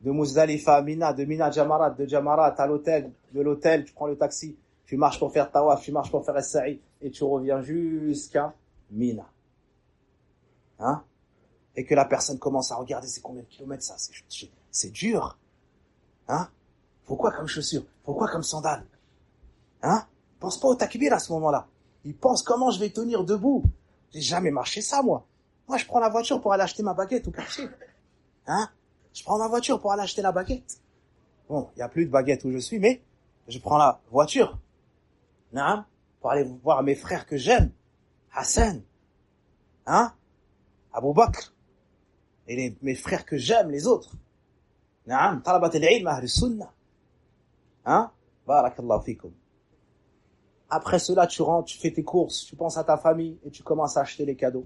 de Muzdalifa à Mina, de Mina à Jamarat, de Jamarat à l'hôtel, de l'hôtel, tu prends le taxi, tu marches pour faire Tawaf, tu marches pour faire As-Sa'i, et tu reviens jusqu'à Mina. Et que la personne commence à regarder c'est combien de kilomètres ça, c'est dur. Faut quoi comme chaussures? Faut quoi comme sandales? Pense pas au takbir à ce moment-là. Il pense comment je vais tenir debout. J'ai jamais marché ça, moi. Moi, je prends la voiture pour aller acheter ma baguette au quartier. Hein? Je prends ma voiture pour aller acheter la baguette. Bon, il n'y a plus de baguette où je suis, mais je prends la voiture. Naam, pour aller voir mes frères que j'aime. Hassan. Hein? Abou Bakr. Et mes frères que j'aime, les autres. Naam, talabat al-ilm ahl sunnah. Hein? Barakallahu fikum. Après cela, tu rentres, tu fais tes courses, tu penses à ta famille et tu commences à acheter les cadeaux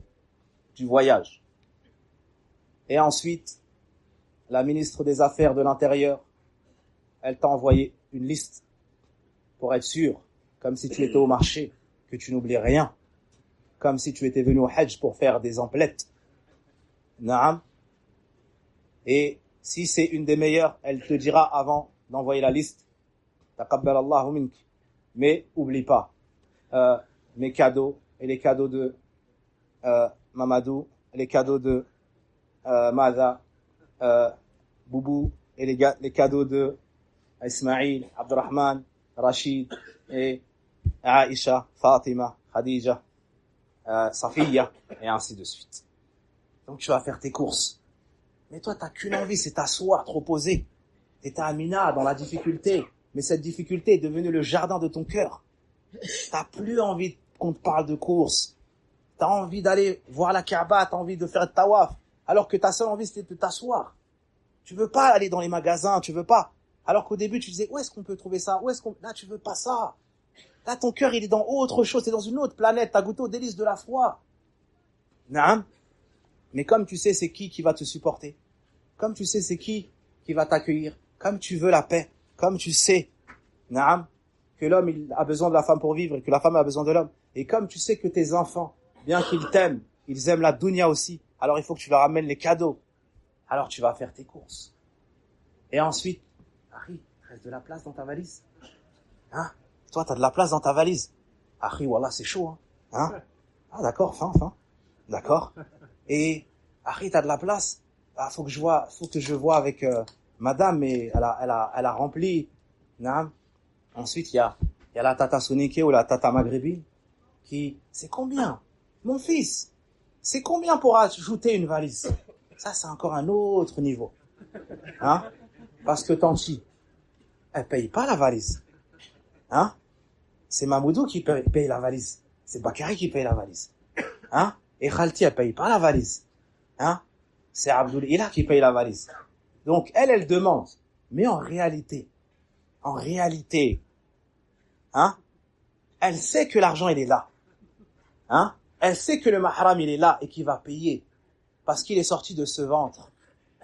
du voyage. Et ensuite, la ministre des Affaires de l'Intérieur, elle t'a envoyé une liste pour être sûr, comme si tu étais au marché, que tu n'oublies rien, comme si tu étais venu au Hajj pour faire des emplettes. Naam. Et si c'est une des meilleures, elle te dira avant d'envoyer la liste, taqabbal Allahu mink. Mais oublie pas mes cadeaux et les cadeaux de Mamadou, les cadeaux de Mada, Boubou et les cadeaux de Ismaïl, Abdurrahman, Rachid et Aïcha, Fatima, Khadija, Safiya et ainsi de suite. Donc tu vas faire tes courses. Mais toi, t'as qu'une envie, c'est t'asseoir, te reposer. T'es à Mina, dans la difficulté. Mais cette difficulté est devenue le jardin de ton cœur. T'as plus envie qu'on te parle de course. T'as envie d'aller voir la Kaaba, t'as envie de faire le tawaf. Alors que ta seule envie, c'était de t'asseoir. Tu veux pas aller dans les magasins, tu veux pas. Alors qu'au début, tu disais, où est-ce qu'on peut trouver ça? Là, tu veux pas ça. Là, ton cœur, il est dans autre chose, c'est dans une autre planète. T'as goûté aux délices de la foi. Naam. Mais comme tu sais, c'est qui va te supporter. Comme tu sais, c'est qui va t'accueillir. Comme tu veux la paix. Comme tu sais, naam, que l'homme il a besoin de la femme pour vivre et que la femme a besoin de l'homme. Et comme tu sais que tes enfants, bien qu'ils t'aiment, ils aiment la dunya aussi, alors il faut que tu leur amènes les cadeaux. Alors tu vas faire tes courses. Et ensuite, Harry, il reste de la place dans ta valise. Hein? Toi, t'as de la place dans ta valise. Harry, wallah, c'est chaud, hein? Ah, d'accord, fin. D'accord. Et, Harry, t'as de la place? Ah, faut que je vois avec, madame, mais elle a rempli. Naam. Ensuite, il y a la tata Sonike ou la tata maghrébine qui, c'est combien? Mon fils, c'est combien pour ajouter une valise? Ça, c'est encore un autre niveau. Hein? Parce que Tanti, elle paye pas la valise. Hein? C'est Mamoudou qui paye la valise. C'est Bakary qui paye la valise. Hein? Et Khalti, elle paye pas la valise. Hein? C'est Abdoul Ilah qui paye la valise. Donc, elle demande. Mais en réalité, hein, elle sait que l'argent, il est là. Hein? Elle sait que le mahram, il est là et qu'il va payer. Parce qu'il est sorti de ce ventre.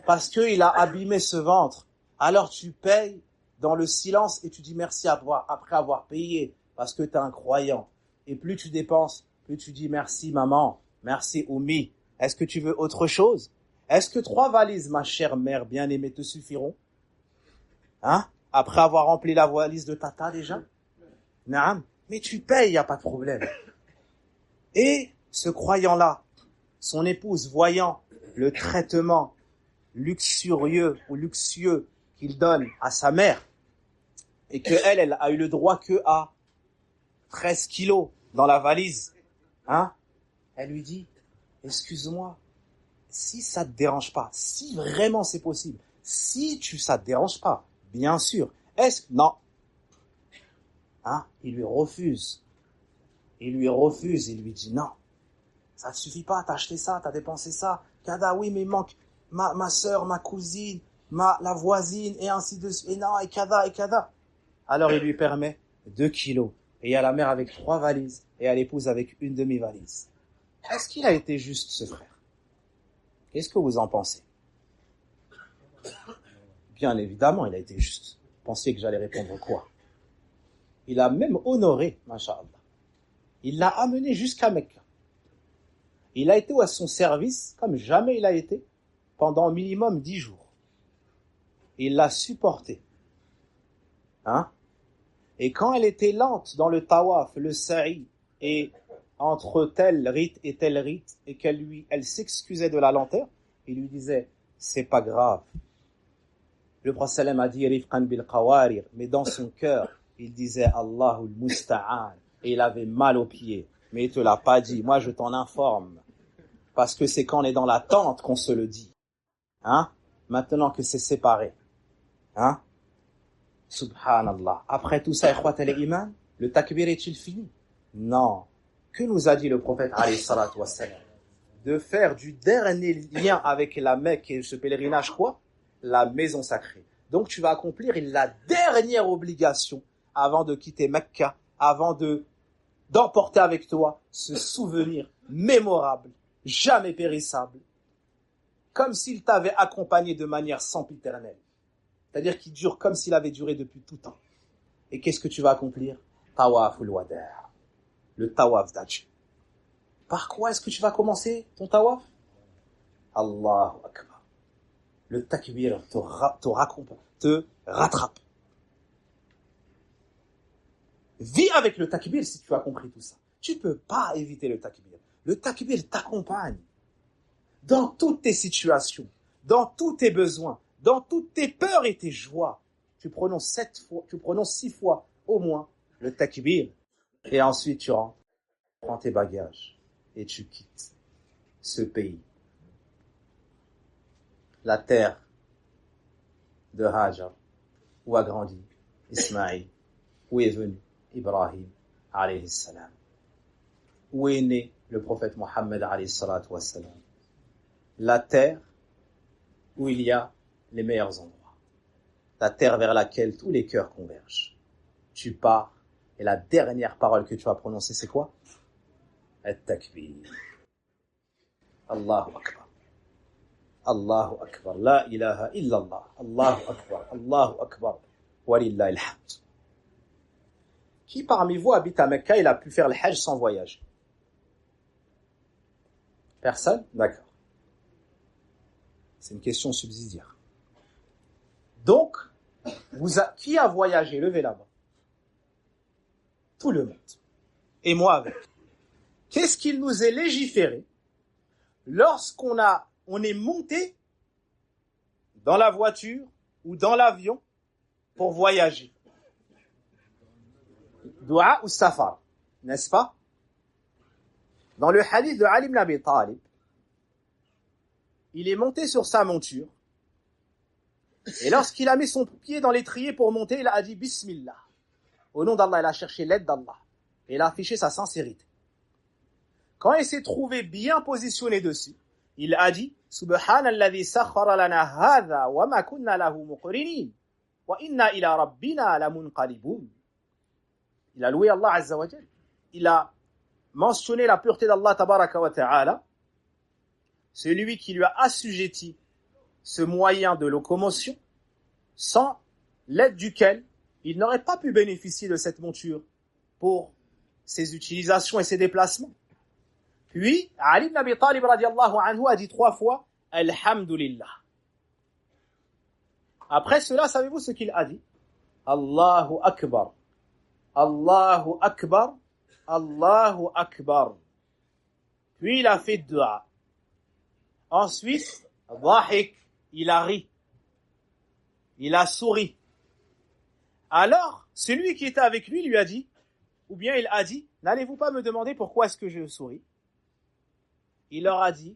Parce qu'il a abîmé ce ventre. Alors tu payes dans le silence et tu dis merci après avoir payé. Parce que tu es un croyant. Et plus tu dépenses, plus tu dis merci maman, merci Oumi. Est-ce que tu veux autre chose? Est-ce que 3 valises, ma chère mère bien-aimée, te suffiront? Hein? Après avoir rempli la valise de tata déjà? Naam. Mais tu payes, y a pas de problème. Et ce croyant-là, son épouse, voyant le traitement luxurieux ou luxueux qu'il donne à sa mère, et elle a eu le droit que à 13 kilos dans la valise, hein? Elle lui dit, excuse-moi, si ça te dérange pas, si vraiment c'est possible, si ça te dérange pas, bien sûr, non. Hein? Il lui refuse. Il lui dit non. Ça te suffit pas, t'as acheté ça, t'as dépensé ça. Kada, oui, mais il manque ma sœur, ma cousine, la voisine, et ainsi de suite. Et non, et kada. Alors il lui permet 2 kilos. Et il y a la mère avec 3 valises, et il y a l'épouse avec une demi-valise. Est-ce qu'il a été juste, ce frère? Qu'est-ce que vous en pensez? Bien évidemment, il a été juste. Vous pensiez que j'allais répondre quoi? Il a même honoré, masha'Allah. Il l'a amené jusqu'à Mecca. Il a été à son service comme jamais il a été pendant au minimum 10 jours. Il l'a supporté. Hein? Et quand elle était lente dans le tawaf, le sa'i, et entre tel rite et tel rite, et elle s'excusait de la lenteur, il lui disait, c'est pas grave. Le prophète sallam a dit, rifqan bil qawarir, mais dans son cœur, il disait, Allahul musta'an, et il avait mal aux pieds. Mais il te l'a pas dit. Moi, je t'en informe. Parce que c'est quand on est dans la tente qu'on se le dit. Hein? Maintenant que c'est séparé. Hein? Subhanallah. Après tout ça, ikhwat al-iman, le takbir est-il fini? Non. Que nous a dit le prophète alayhi salatu wassalam? De faire du dernier lien avec la Mecque et ce pèlerinage quoi? La maison sacrée. Donc tu vas accomplir la dernière obligation avant de quitter Mecca, avant d'emporter avec toi ce souvenir mémorable, jamais périssable, comme s'il t'avait accompagné de manière sempiternelle. C'est-à-dire qu'il dure comme s'il avait duré depuis tout temps. Et qu'est-ce que tu vas accomplir? Tawaf ul-wada', le tawaf d'adieu. Par quoi est-ce que tu vas commencer ton tawaf? Allahu Akbar. Le takbir te rattrape. Vis avec le takbir si tu as compris tout ça. Tu ne peux pas éviter le takbir. Le takbir t'accompagne dans toutes tes situations, dans tous tes besoins, dans toutes tes peurs et tes joies. Tu prononces 6 fois au moins le takbir et ensuite tu rentres, prends tes bagages et tu quittes ce pays. La terre de Hajar, où a grandi Ismaïl, où est venu Ibrahim, alayhi salam, où est né le prophète Mohammed, alayhi salatu wassalam. La terre où il y a les meilleurs endroits. La terre vers laquelle tous les cœurs convergent. Tu pars, et la dernière parole que tu vas prononcer, c'est quoi? At-takbir. Allahu Akbar. Allahu Akbar. La ilaha illallah. Allahu Akbar. Allahu Akbar. Walillahi alhamd. Qui parmi vous habite à Mecca, il a pu faire le hajj sans voyage? Personne? D'accord. C'est une question subsidiaire. Donc, qui a voyagé? Levez la main. Tout le monde. Et moi avec. Qu'est-ce qu'il nous est légiféré lorsqu'on est monté dans la voiture ou dans l'avion pour voyager? Dua ou safar, n'est-ce pas? Dans le hadith de Ali ibn Abi Talib, il est monté sur sa monture et lorsqu'il a mis son pied dans l'étrier pour monter, il a dit Bismillah. Au nom d'Allah, il a cherché l'aide d'Allah et il a affiché sa sincérité. Quand il s'est trouvé bien positionné dessus, il a dit Subhanalladhi sakhkhara lana hadha wa ma kunna lahu muqrinin wa inna ila rabbina lamunqalibun. Il a loué Allah Azza wa Jal. Il a mentionné la pureté d'Allah Tabaraka wa Ta'ala, celui qui lui a assujetti ce moyen de locomotion, sans l'aide duquel il n'aurait pas pu bénéficier de cette monture pour ses utilisations et ses déplacements. Puis, Ali ibn Abi Talib radiallahu anhu a dit 3 fois « Alhamdulillah ». Après cela, savez-vous ce qu'il a dit? « Allahu Akbar, Allahu Akbar, Allahu Akbar ». Puis il a fait dua. Ensuite, Dhahik, il a ri. Il a souri. Alors, celui qui était avec lui a dit, ou bien il a dit, n'allez-vous pas me demander pourquoi est-ce que je souris? Il leur a dit,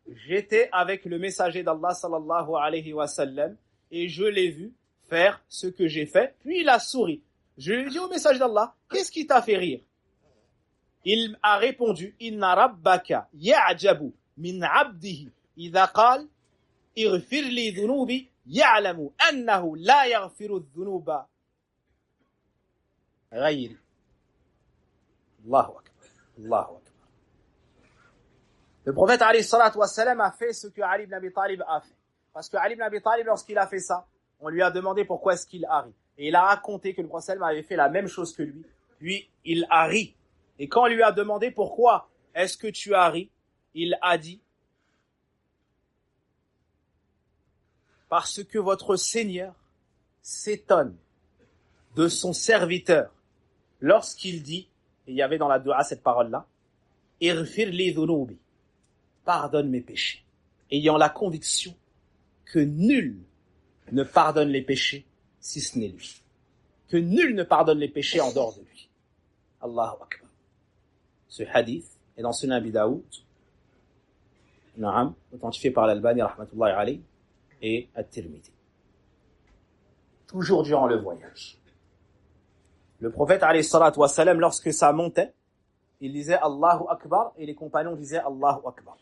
j'étais avec le messager d'Allah sallallahu alayhi wa sallam et je l'ai vu faire ce que j'ai fait. Puis il a souri. Je lui ai dit au messager d'Allah, qu'est-ce qui t'a fait rire? Il a répondu, Inna rabbaka ya'jabu min abdihi idha qal ighfir li dhunubi ya'lamu annahu la yaghfiru dhunuba ghayri. Allahu akbar. Allahu akbar. Le prophète alayhi salatu wassalam a fait ce que Ali ibn Abi Talib a fait. Parce que Ali ibn Abi Talib, lorsqu'il a fait ça, on lui a demandé pourquoi est-ce qu'il a ri. Et il a raconté que le prophète avait fait la même chose que lui. Puis il a ri. Et quand on lui a demandé pourquoi est-ce que tu as ri, il a dit parce que votre Seigneur s'étonne de son serviteur lorsqu'il dit, et il y avait dans la dua cette parole-là, Irfir li dhunubi, pardonne mes péchés, ayant la conviction que nul ne pardonne les péchés si ce n'est lui. Que nul ne pardonne les péchés en dehors de lui. Allahu Akbar. Ce hadith est dans Sunan Abi Daoud, Naam, authentifié par l'Albani, rahmatullahi alayhi, et At-Tirmidhi. Toujours durant le voyage. Le prophète, alayhi salatu wa salam, lorsque ça montait, il disait Allahu Akbar, et les compagnons disaient Allahu Akbar.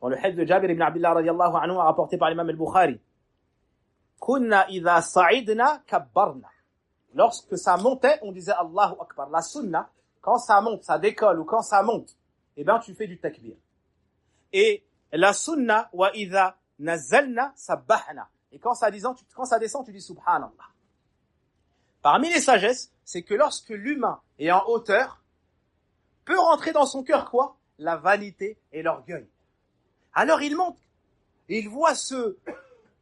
Dans le hadith de Jabir ibn Abdullah radiyallahu anhu, rapporté par l'imam al-Bukhari, Kunna idha sa'idna kabbarna. Lorsque ça montait, on disait Allahu Akbar. La sunna, quand ça monte, ça décolle, ou quand ça monte, eh ben, tu fais du takbir. Et la sunna, wa idha nazalna sabbahna. Et quand ça descend, tu dis subhanallah. Parmi les sagesses, c'est que lorsque l'humain est en hauteur, peut rentrer dans son cœur quoi? La vanité et l'orgueil. Alors il monte, il voit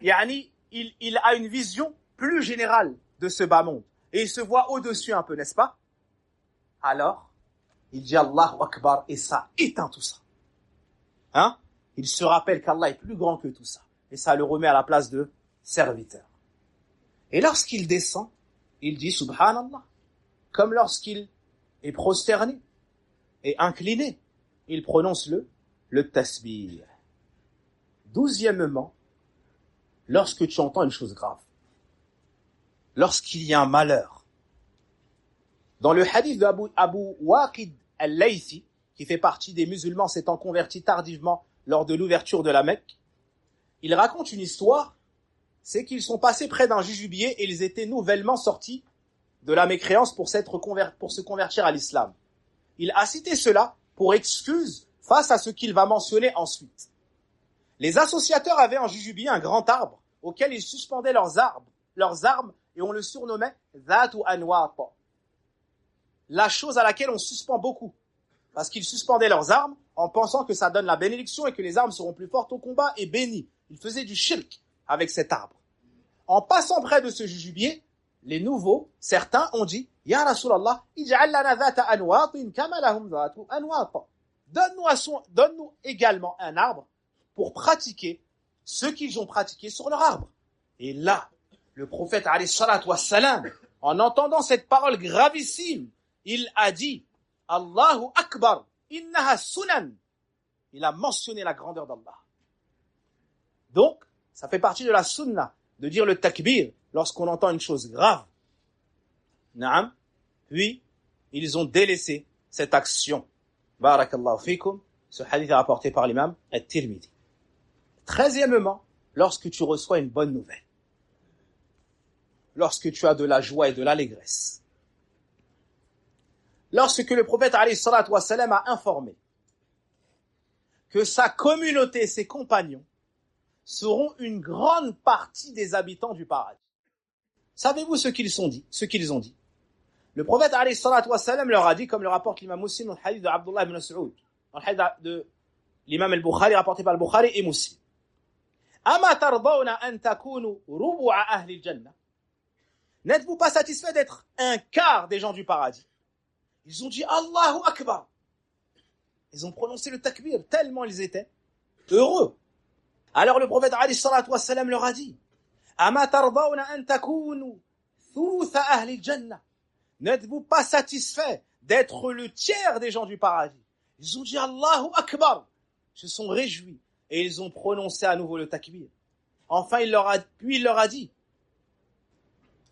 il a une vision plus générale de ce bas monde. Et il se voit au-dessus un peu, n'est-ce pas? Alors, il dit Allahu Akbar et ça éteint tout ça. Hein? Il se rappelle qu'Allah est plus grand que tout ça. Et ça le remet à la place de serviteur. Et lorsqu'il descend, il dit Subhanallah. Comme lorsqu'il est prosterné et incliné, il prononce le tasbih. 12e, lorsque tu entends une chose grave, lorsqu'il y a un malheur. Dans le hadith d'Abu Waqid al-Laythi, qui fait partie des musulmans s'étant convertis tardivement lors de l'ouverture de la Mecque, il raconte une histoire, c'est qu'ils sont passés près d'un jujubier et ils étaient nouvellement sortis de la mécréance pour se convertir à l'islam. Il a cité cela pour excuse face à ce qu'il va mentionner ensuite. Les associateurs avaient en jujubier un grand arbre auquel ils suspendaient leurs armes, et on le surnommait Dhatu Anwat, la chose à laquelle on suspend beaucoup, parce qu'ils suspendaient leurs armes en pensant que ça donne la bénédiction et que les armes seront plus fortes au combat et bénies. Ils faisaient du shirk avec cet arbre. En passant près de ce jujubier, les nouveaux, certains ont dit Ya Rasulallah, ij'al lana dhata anwatin kama lahum dhatu anwat. Donne-nous également un arbre pour pratiquer ce qu'ils ont pratiqué sur leur arbre. Et là, le prophète alayhi salatu wassalam, en entendant cette parole gravissime, il a dit Allahu Akbar, innaha sunan. Il a mentionné la grandeur d'Allah. Donc, ça fait partie de la sunna de dire le takbir lorsqu'on entend une chose grave. Naam. Puis, ils ont délaissé cette action. Barakallahu fikum. Ce hadith est rapporté par l'imam At-Tirmidhi. 13e, lorsque tu reçois une bonne nouvelle. Lorsque tu as de la joie et de l'allégresse. Lorsque le prophète alayhi salatu wassalam a informé que sa communauté, ses compagnons, seront une grande partie des habitants du paradis. Savez-vous ce qu'ils ont dit? Le prophète alayhi salatu wassalam leur a dit, comme le rapporte l'imam Muslim dans le hadith de Abdullah ibn Mas'ud, dans le hadith de l'imam al-Bukhari, rapporté par al-Bukhari et Muslim. Ama tardawna an takunu rubu'a ahli al-jannah. N'êtes-vous pas satisfait d'être un quart des gens du paradis? Ils ont dit Allahu Akbar. Ils ont prononcé le takbir tellement ils étaient heureux. Alors le prophète alayhi salatu wassalam leur a dit Ama tardawna an takunu thulutha ahli al-jannah. N'êtes-vous pas satisfait d'être le tiers des gens du paradis? Ils ont dit Allahu Akbar. Ils se sont réjouis et ils ont prononcé à nouveau le takbir. Enfin, il leur a dit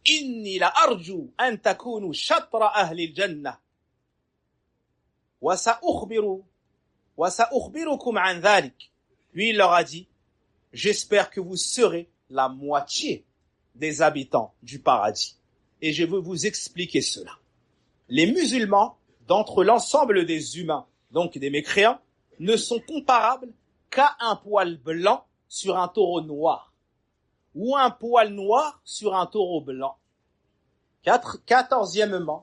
Inni la arju an takunu shatra ahli al-jannah. Wa sa'ukhbirukum an dhalik. Puis il leur a dit j'espère que vous serez la moitié des habitants du paradis. Et je veux vous expliquer cela. Les musulmans, d'entre l'ensemble des humains, donc des mécréants, ne sont comparables qu'à un poil blanc sur un taureau noir, ou un poil noir sur un taureau blanc. 14e,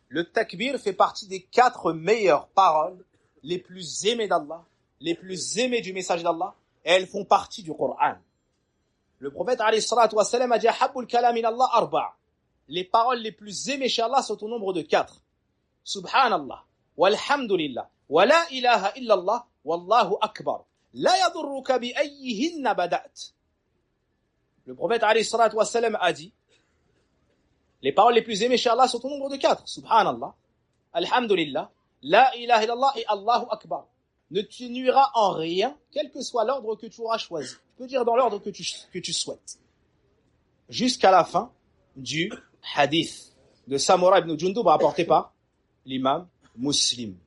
le takbir fait partie des 4 meilleures paroles, les plus aimées d'Allah, les plus aimées du message d'Allah, et elles font partie du Coran. Le prophète alayhi salatu wassalam a dit Habbul kalam min Allah arba'. Les paroles les plus aimées chez Allah sont au nombre de 4. Subhanallah, walhamdulillah, wa la ilaha illallah, wallahu akbar. La yadurruka bi ayyihinna bada'at. Le prophète alayhi salatu wassalam a dit les paroles les plus aimées chez Allah sont au nombre de 4. Subhanallah, alhamdulillah, La ilaha illallah et Allahu Akbar ne te nuira en rien, quel que soit l'ordre que tu auras choisi. Tu peux dire dans l'ordre que tu souhaites. Jusqu'à la fin du hadith de Samura ibn Jundub rapporté par l'imam Muslim.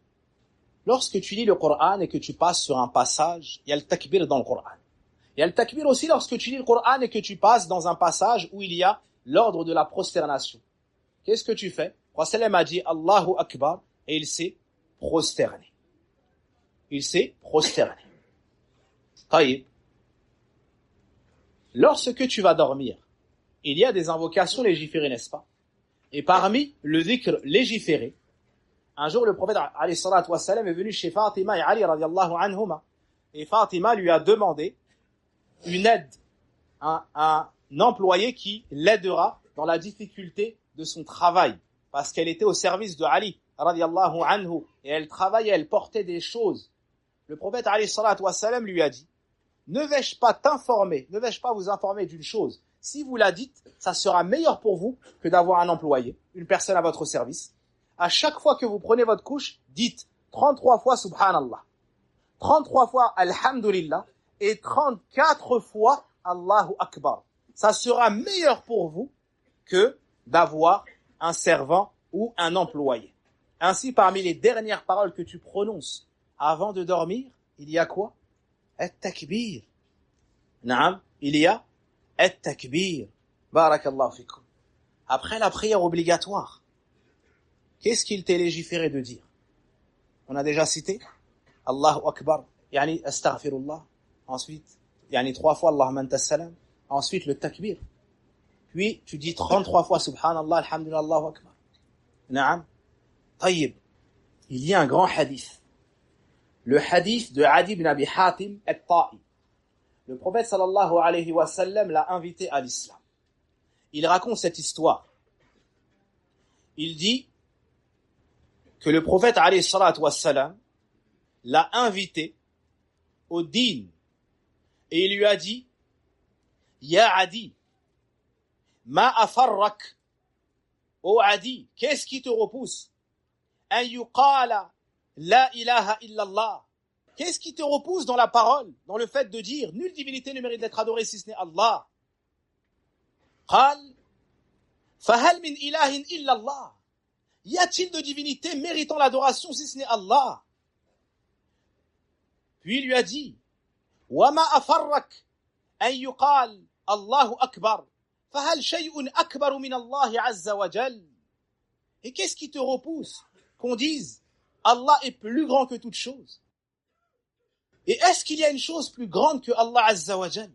Lorsque tu lis le Coran et que tu passes sur un passage, il y a le takbir dans le Coran. Il y a le takbir aussi lorsque tu lis le Coran et que tu passes dans un passage où il y a l'ordre de la prosternation. Qu'est-ce que tu fais? Le prophète a dit Allahu Akbar et il s'est prosterné. Il s'est prosterné. Taïb. Lorsque tu vas dormir, il y a des invocations légiférées, n'est-ce pas? Et parmi le dhikr légiféré, un jour le prophète alayhi salatu wassalam est venu chez Fatima et Ali radiallahu anhuma. Et Fatima lui a demandé une aide, un employé qui l'aidera dans la difficulté de son travail, parce qu'elle était au service de Ali radiallahu anhu, et elle travaillait, elle portait des choses. Le prophète alayhi salatu wassalam lui a dit, ne vais-je pas vous informer d'une chose? Si vous la dites, ça sera meilleur pour vous que d'avoir un employé, une personne à votre service. À chaque fois que vous prenez votre couche, dites 33 fois Subhanallah, 33 fois Alhamdulillah et 34 fois Allahu Akbar. Ça sera meilleur pour vous que d'avoir un servant ou un employé. Ainsi, parmi les dernières paroles que tu prononces avant de dormir, il y a quoi? At-takbir. Naam, il y a At-takbir. Barakallahu fikum. Après la prière obligatoire, qu'est-ce qu'il t'est légiféré de dire? On a déjà cité Allahu Akbar, yani astaghfirullah. Ensuite, yani 3 fois Allahumma anta salam. Ensuite, le takbir. Puis, tu dis 33 fois Subhanallah, Alhamdulillah, Allahu Akbar. Naam. Tayyib. Il y a un grand hadith. Le hadith de Adi ibn Abi Hatim al-Ta'i. Le prophète sallallahu alayhi wa sallam l'a invité à l'islam. Il raconte cette histoire. Il dit que le prophète alayhi salatu wa sallam l'a invité au din et il lui a dit Ya Adi, ma afarrak, ô Adi, qu'est-ce qui te repousse? An yuqala la ilaha illallah. Qu'est-ce qui te repousse dans la parole, dans le fait de dire nulle divinité ne mérite d'être adorée si ce n'est Allah? Qal fahal min ilahin illallah. Y a-t-il de divinité méritant l'adoration si ce n'est Allah? Puis il lui a dit wama afarrak an yuqal Allahu akbar fahal shay'un akbaru min Allah azza wa jal. Et qu'est-ce qui te repousse qu'on dise Allah est plus grand que toute chose? Et est-ce qu'il y a une chose plus grande que Allah azza wa jal?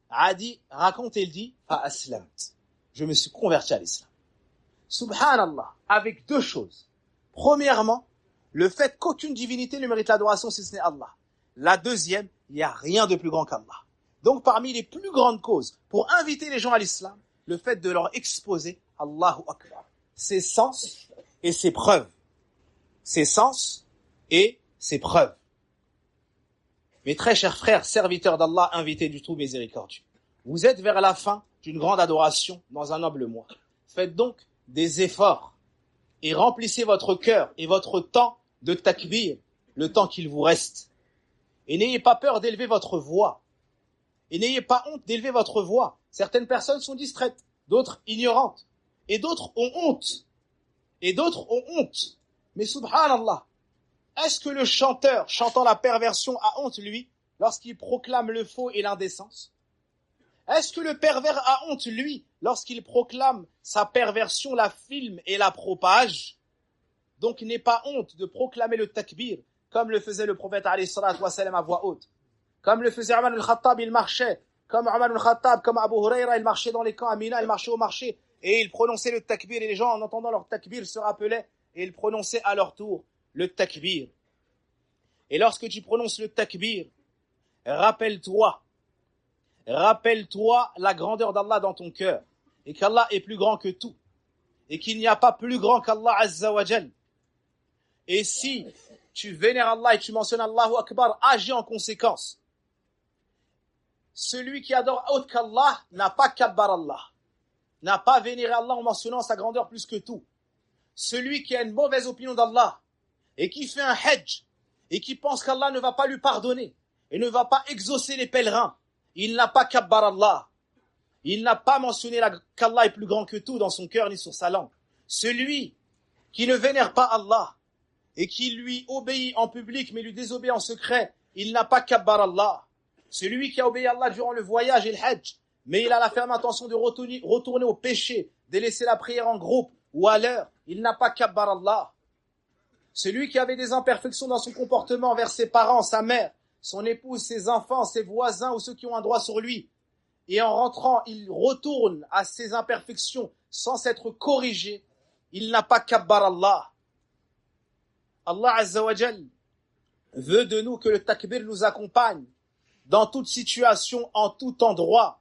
Adi raconte et il dit fa aslamt, je me suis converti à l'islam. Subhanallah, avec deux choses. Premièrement, le fait qu'aucune divinité ne mérite l'adoration si ce n'est Allah. La deuxième, il n'y a rien de plus grand qu'Allah. Donc parmi les plus grandes causes pour inviter les gens à l'islam, le fait de leur exposer Allahu Akbar, ses sens et ses preuves. Ses sens et ses preuves. Mes très chers frères, serviteurs d'Allah, invités du tout miséricordieux, vous êtes vers la fin d'une grande adoration dans un noble mois. Faites donc des efforts et remplissez votre cœur et votre temps de takbir, le temps qu'il vous reste. Et n'ayez pas peur d'élever votre voix. Et n'ayez pas honte d'élever votre voix. Certaines personnes sont distraites, d'autres ignorantes, et d'autres ont honte. Et d'autres ont honte. Mais subhanallah, est-ce que le chanteur chantant la perversion a honte, lui, lorsqu'il proclame le faux et l'indécence? Est-ce que le pervers a honte, lui, lorsqu'il proclame sa perversion, la filme et la propage? Donc n'aie pas honte de proclamer le takbir, comme le faisait le prophète alayhi salatu wa sallam à voix haute. Comme le faisait Omar al-Khattab, il marchait. Comme Omar al-Khattab, comme Abu Huraira, il marchait dans les camps à Mina, il marchait au marché. Et il prononçait le takbir, et les gens, en entendant leur takbir, se rappelaient, et ils prononçaient à leur tour le takbir. Et lorsque tu prononces le takbir, rappelle-toi la grandeur d'Allah dans ton cœur, et qu'Allah est plus grand que tout, et qu'il n'y a pas plus grand qu'Allah Azza wa Jal. Et si tu vénères Allah et tu mentionnes Allahu Akbar, agis en conséquence. Celui qui adore autre qu'Allah n'a pas kabbar Allah, n'a pas vénéré Allah en mentionnant sa grandeur plus que tout. Celui qui a une mauvaise opinion d'Allah et qui fait un hajj et qui pense qu'Allah ne va pas lui pardonner et ne va pas exaucer les pèlerins, il n'a pas kabbar Allah. Il n'a pas mentionné qu'Allah est plus grand que tout dans son cœur ni sur sa langue. Celui qui ne vénère pas Allah et qui lui obéit en public mais lui désobéit en secret, il n'a pas kabbar Allah. Celui qui a obéi à Allah durant le voyage et le hajj, mais il a la ferme intention de retourner au péché, de laisser la prière en groupe ou à l'heure, il n'a pas kabbar Allah. Celui qui avait des imperfections dans son comportement envers ses parents, sa mère, son épouse, ses enfants, ses voisins ou ceux qui ont un droit sur lui, et en rentrant, il retourne à ses imperfections sans s'être corrigé, il n'a pas kabbar Allah. Allah Azza wa Jal veut de nous que le takbir nous accompagne dans toute situation, en tout endroit.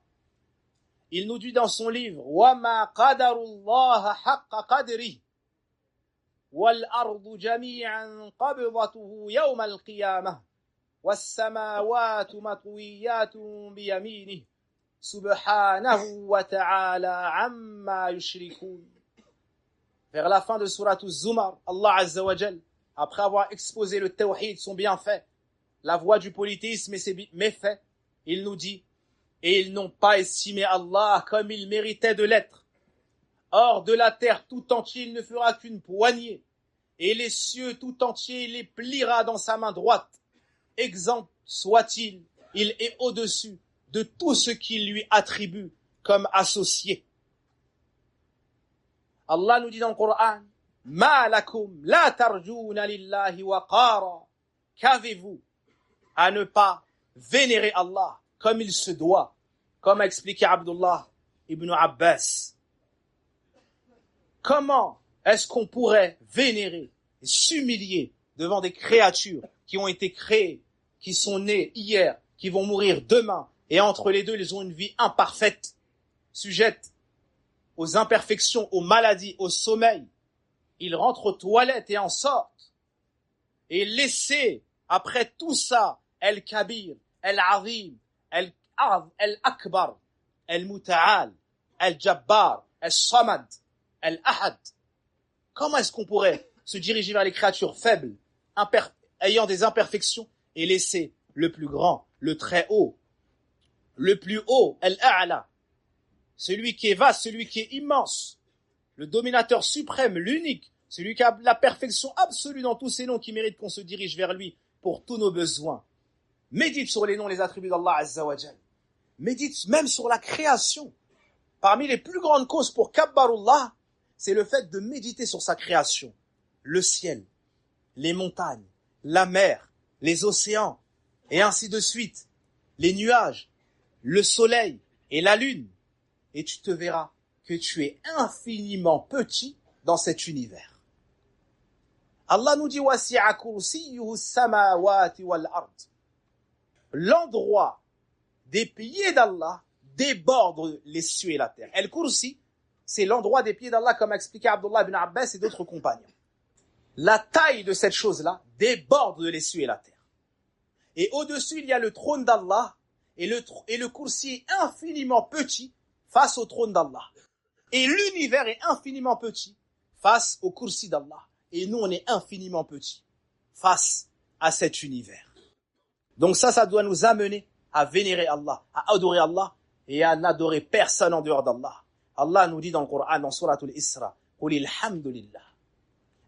Il nous dit dans son livre وَمَا قَدَرُ اللَّهَ حَقَّ قَدْرِهِ وَالْأَرْضُ جَمِيعًا قَبْضَتُهُ يَوْمَ الْقِيَامَةِ وَالسَّمَاوَاتُ مَطْوِيَّاتٌ بِيَمِينِهِ سُبْحَانَهُ وَتَعَالَى عَمَّا يُشْرِكُونَ. Vers la fin de Surat Az-Zumar, Allah Azza wa Jal, après avoir exposé le tawhid, son bienfait, la voie du polythéisme et ses méfaits, il nous dit « Et ils n'ont pas estimé Allah comme il méritait de l'être. Or, de la terre tout entier, il ne fera qu'une poignée, et les cieux tout entiers, il les pliera dans sa main droite. Exempt soit-il, il est au-dessus de tout ce qu'il lui attribue comme associé. » Allah nous dit dans le Coran « Ma lakum la tarjuna lillahi waqara » Qu'avez-vous à ne pas vénérer Allah comme il se doit, comme a expliqué Abdullah ibn Abbas. Comment est-ce qu'on pourrait vénérer et s'humilier devant des créatures qui ont été créées, qui sont nées hier, qui vont mourir demain, et entre les deux, ils ont une vie imparfaite, sujette aux imperfections, aux maladies, au sommeil. Ils rentrent aux toilettes et en sortent. Et laisser, après tout ça, El-Kabir, El-Azim, El-Akbar, El-Muta'al, El-Jabbar, El-Samad, El-Ahad. Comment est-ce qu'on pourrait se diriger vers les créatures faibles, ayant des imperfections, et laisser le plus grand, le très haut, le plus haut, El-A'la, celui qui est vaste, celui qui est immense, le dominateur suprême, l'unique, celui qui a la perfection absolue dans tous ses noms, qui mérite qu'on se dirige vers lui pour tous nos besoins. Médite sur les noms, les attributs d'Allah Azza wa Jal. Médite même sur la création. Parmi les plus grandes causes pour Kabbarullah, c'est le fait de méditer sur sa création. Le ciel, les montagnes, la mer, les océans, et ainsi de suite. Les nuages, le soleil et la lune. Et tu te verras que tu es infiniment petit dans cet univers. Allah nous dit wasi'a kursiyyuhu as-samawati wal-ard. L'endroit des pieds d'Allah déborde les cieux et la terre. El-Kursi, c'est l'endroit des pieds d'Allah, comme a expliqué Abdullah ibn Abbas et d'autres compagnons. La taille de cette chose-là déborde les cieux et la terre. Et au-dessus, il y a le trône d'Allah, et le Kursi est infiniment petit face au trône d'Allah. Et l'univers est infiniment petit face au Kursi d'Allah. Et nous, on est infiniment petits face à cet univers. Donc ça doit nous amener à vénérer Allah, à adorer Allah et à n'adorer personne en dehors d'Allah. Allah nous dit dans le Coran, dans Surat Al-Isra, « Qul ilhamdulillah.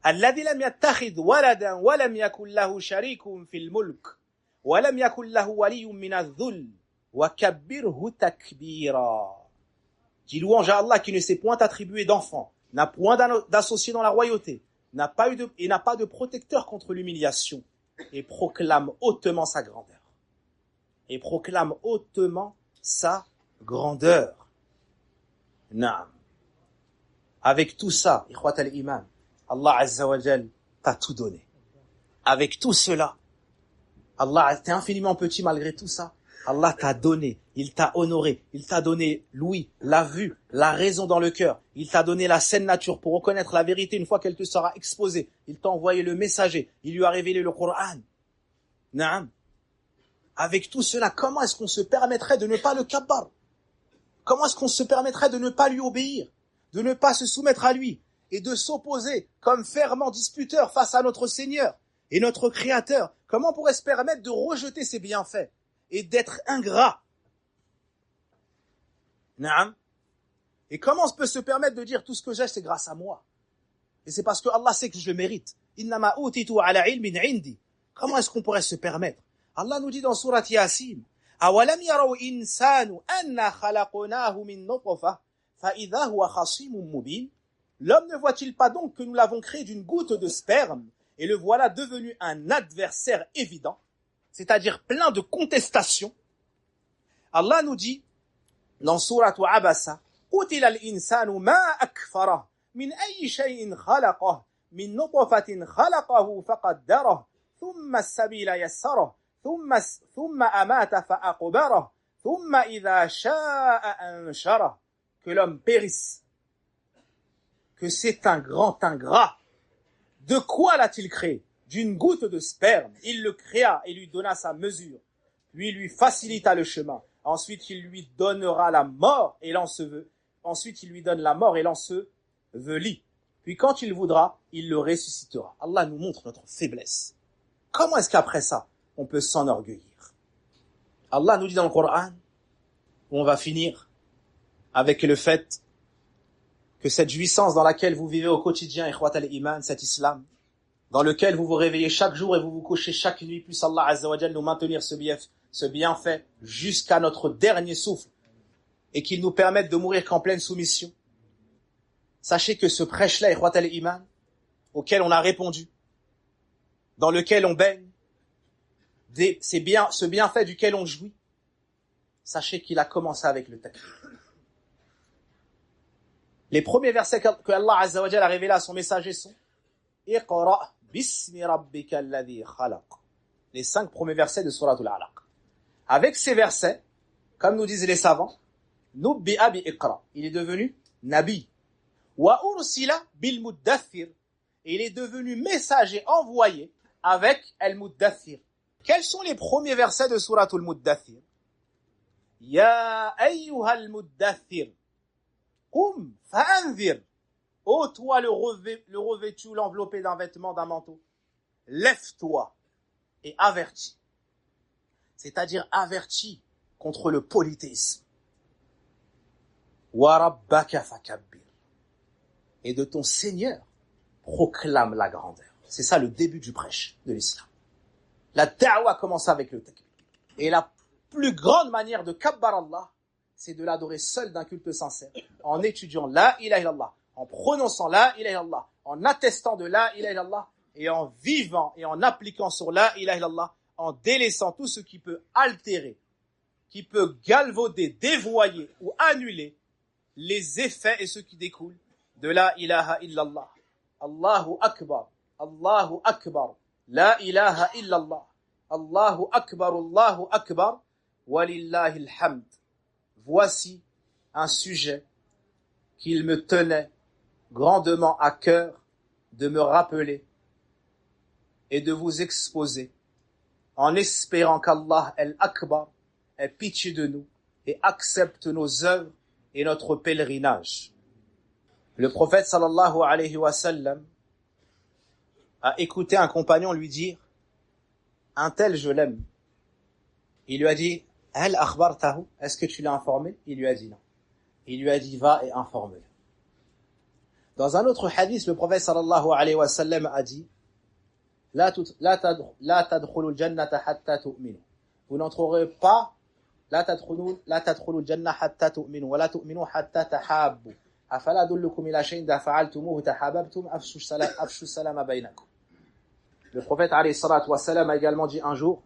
Alladhi lam yattakhidh waladan wa lam yakun lahu sharikun fil mulk wa lam yakun lahu waliyyun min adh-dhull wa kabbirhu takbira. » Dis louange à Allah qui ne s'est point attribué d'enfant, n'a point d'associé dans la royauté, n'a pas de protecteur contre l'humiliation, et proclame hautement sa grandeur. Et proclame hautement sa grandeur. Naam. Avec tout ça, ikhwat al-iman, Allah Azza wa Jal t'a tout donné. Avec tout cela, Allah, t'es infiniment petit malgré tout ça. Allah t'a donné, il t'a honoré, il t'a donné l'ouïe, la vue, la raison dans le cœur. Il t'a donné la saine nature pour reconnaître la vérité une fois qu'elle te sera exposée. Il t'a envoyé le messager, il lui a révélé le Coran. Naam. Avec tout cela, comment est-ce qu'on se permettrait de ne pas le kabbar? Comment est-ce qu'on se permettrait de ne pas lui obéir, de ne pas se soumettre à lui? et de s'opposer comme fervents disputeurs face à notre Seigneur et notre Créateur, comment on pourrait se permettre de rejeter ses bienfaits et d'être ingrat? Naam. Et comment on peut se permettre de dire tout ce que j'ai, c'est grâce à moi? Et c'est parce que Allah sait que je le mérite. Innama utitu ala ilmin indi. Comment est-ce qu'on pourrait se permettre? Allah nous dit dans Surat Yasin, Awalam yaraw insanu anna khalaqnahu min nutfah fa idha huwa khasimun mubin. L'homme ne voit-il pas donc que nous l'avons créé d'une goutte de sperme et le voilà devenu un adversaire évident, c'est-à-dire plein de contestations? Allah nous dit dans Surat Abasa, Qutila al-insanu ma akfarah min ayyi shay'in khalaqah min nutfatin khalaqahu faqaddarah thumma as-sabila yassarah thumma amata fa'aqbarah thumma idha sha'a anshara. Que l'homme périsse, que c'est un grand ingrat. De quoi l'a-t-il créé? D'une goutte de sperme. Il le créa et lui donna sa mesure, puis lui facilita le chemin. Ensuite, il lui donnera la mort et l'ensevelit. Ensuite, il lui donne la mort et l'ensevelit. Puis quand il voudra, il le ressuscitera. Allah nous montre notre faiblesse. Comment est-ce qu'après ça, on peut s'enorgueillir? Allah nous dit dans le Coran, où on va finir avec le fait que cette jouissance dans laquelle vous vivez au quotidien, ikhwat al-iman, cet islam, dans lequel vous vous réveillez chaque jour et vous vous couchez chaque nuit, puisse Allah Azza wa Jal nous maintenir ce bienfait jusqu'à notre dernier souffle et qu'il nous permette de mourir qu'en pleine soumission. Sachez que ce prêche-là, ikhwat al-iman, auquel on a répondu, dans lequel on baigne, ce bienfait duquel on jouit, sachez qu'il a commencé avec le takbir. Les premiers versets que Allah Azza wa Jal a révélés à son messager sont Iqra bismi rabbika alladhi khalaq. Les 5 premiers versets de Surat Al-Alaq. Avec ces versets, comme nous disent les savants, Nubbi'a bi Iqra. Il est devenu Nabi. Wa ursila bil muddathir. Et il est devenu messager envoyé avec Al-Muddathir. Quels sont les premiers versets de Surat Al-Muddathir? Ya ayyuhal muddathir. Qum fa'anzir. Ô toi le revêtu, l'enveloppé d'un vêtement, d'un manteau, lève-toi et avertis. C'est-à-dire avertis contre le polythéisme. Wa rabbaka fakabbir. Et de ton Seigneur, proclame la grandeur. C'est ça le début du prêche de l'islam. La da'wa commence avec le takbir. Et la plus grande manière de kabbar Allah, c'est de l'adorer seul d'un culte sincère, en étudiant la ilaha illallah, en prononçant la ilaha illallah, en attestant de la ilaha illallah, et en vivant et en appliquant sur la ilaha illallah, en délaissant tout ce qui peut altérer, qui peut galvauder, dévoyer ou annuler les effets et ce qui découle de la ilaha illallah. Allahu akbar, Allahu akbar, la ilaha illallah, Allahu akbar, walillahi alhamd. Voici un sujet qu'il me tenait grandement à cœur de me rappeler et de vous exposer, en espérant qu'Allah el-Akbar ait pitié de nous et accepte nos œuvres et notre pèlerinage. Le prophète sallallahu alayhi wa sallam a écouté un compagnon lui dire « Un tel, je l'aime ». Il lui a dit « Hal akhbartahu » est-ce que tu l'as informé? Il lui a dit non. Il lui a dit « Va et informe-le ». Dans un autre hadith, le prophète sallallahu alayhi wa sallam a dit « La tadkhulu al-jannata hatta tu'minu » Vous n'entrerez pas « La tadkhulu al-jannata hatta tu'minu wa la tu'minu hatta tahabbu » afala adullukum ila shay'in idha fa'altumuhu tahabbtum afshu salama bainakum. Le prophète alayhi salatu wa salam a également dit un jour: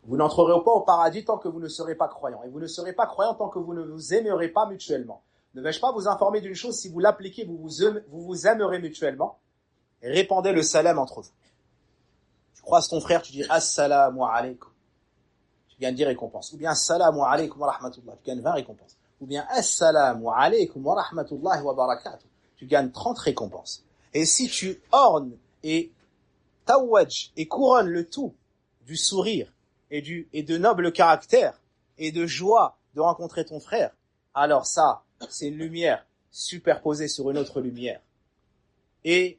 vous n'entrerez pas au paradis tant que vous ne serez pas croyants, et vous ne serez pas croyants tant que vous ne vous aimerez pas mutuellement. Ne vais-je pas vous informer d'une chose? Si vous l'appliquez, vous vous aimerez mutuellement. Répandez le salam entre vous. Tu croises ton frère, tu dis assalamu alaykum, tu gagnes 10 récompenses. Ou bien assalamu alaykum wa rahmatullah, tu gagnes 20 récompenses. Ou bien assalamu alaykum wa rahmatullahi wa barakatuh, tu gagnes 30 récompenses. Et si tu ornes et tawaj et couronnes le tout du sourire et de noble caractère et de joie de rencontrer ton frère, alors ça, c'est une lumière superposée sur une autre lumière. Et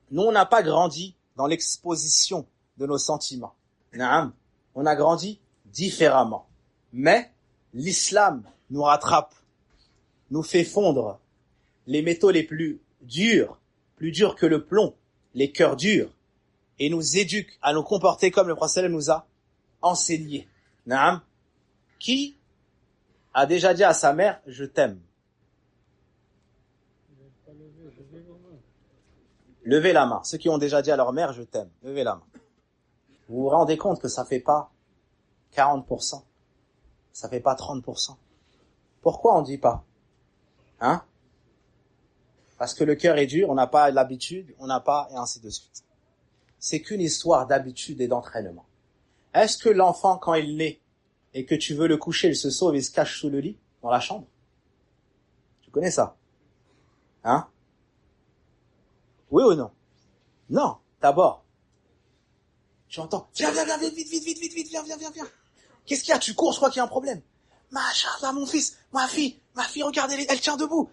nous, on n'a pas grandi dans l'exposition de nos sentiments. Naam. On a grandi différemment. Mais l'islam nous rattrape, nous fait fondre les métaux les plus durs que le plomb, les cœurs durs, et nous éduque à nous comporter comme le prophète nous a enseigné. Naam. Qui a déjà dit à sa mère, je t'aime? Levez la main. Ceux qui ont déjà dit à leur mère, je t'aime. Levez la main. Vous vous rendez compte que ça fait pas 40%? Ça fait pas 30%? Pourquoi on dit pas? Hein? Parce que le cœur est dur, on n'a pas l'habitude, on n'a pas, et ainsi de suite. C'est qu'une histoire d'habitude et d'entraînement. Est-ce que l'enfant, quand il naît, et que tu veux le coucher, il se sauve et se cache sous le lit, dans la chambre? Tu connais ça? Hein? Oui ou non? Non. D'abord, tu entends, viens, vite, viens. Qu'est-ce qu'il y a? Tu cours, je crois qu'il y a un problème. Machallah, mon fils, ma fille, regardez, elle tient debout.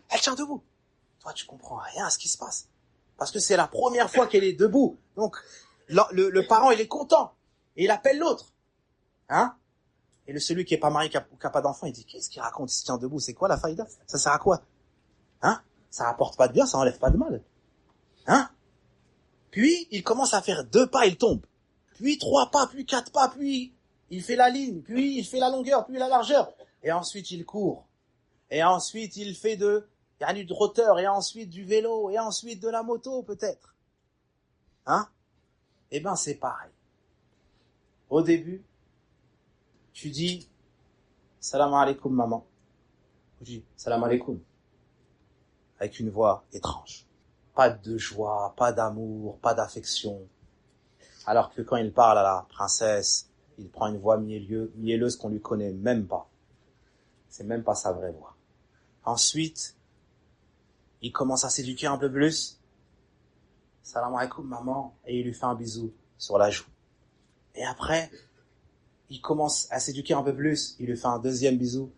Toi, tu comprends rien à ce qui se passe. Parce que c'est la première fois qu'elle est debout. Donc, le parent, il est content. Et il appelle l'autre. Hein? Et celui qui est pas marié, qui a pas d'enfant, il dit, qu'est-ce qu'il raconte? Il se tient debout. C'est quoi la faïda? Ça sert à quoi? Hein? Ça rapporte pas de bien, ça enlève pas de mal. Hein? Puis, il commence à faire 2 pas, il tombe. Puis 3 pas, puis 4 pas, puis il fait la ligne, puis il fait la longueur, puis la largeur. Et ensuite, il court. Et ensuite, il fait de hauteur, et ensuite du vélo, et ensuite de la moto, peut-être. Hein? Eh ben, c'est pareil. Au début, tu dis, salam alaikum, maman. Tu dis, salam alaikum. Avec une voix étrange. Pas de joie, pas d'amour, pas d'affection. Alors que quand il parle à la princesse, il prend une voix mielleuse qu'on lui connaît même pas. C'est même pas sa vraie voix. Ensuite, il commence à s'éduquer un peu plus. Salam alaikum, maman. Et il lui fait un bisou sur la joue. Et après, il commence à s'éduquer un peu plus. Il lui fait un deuxième bisou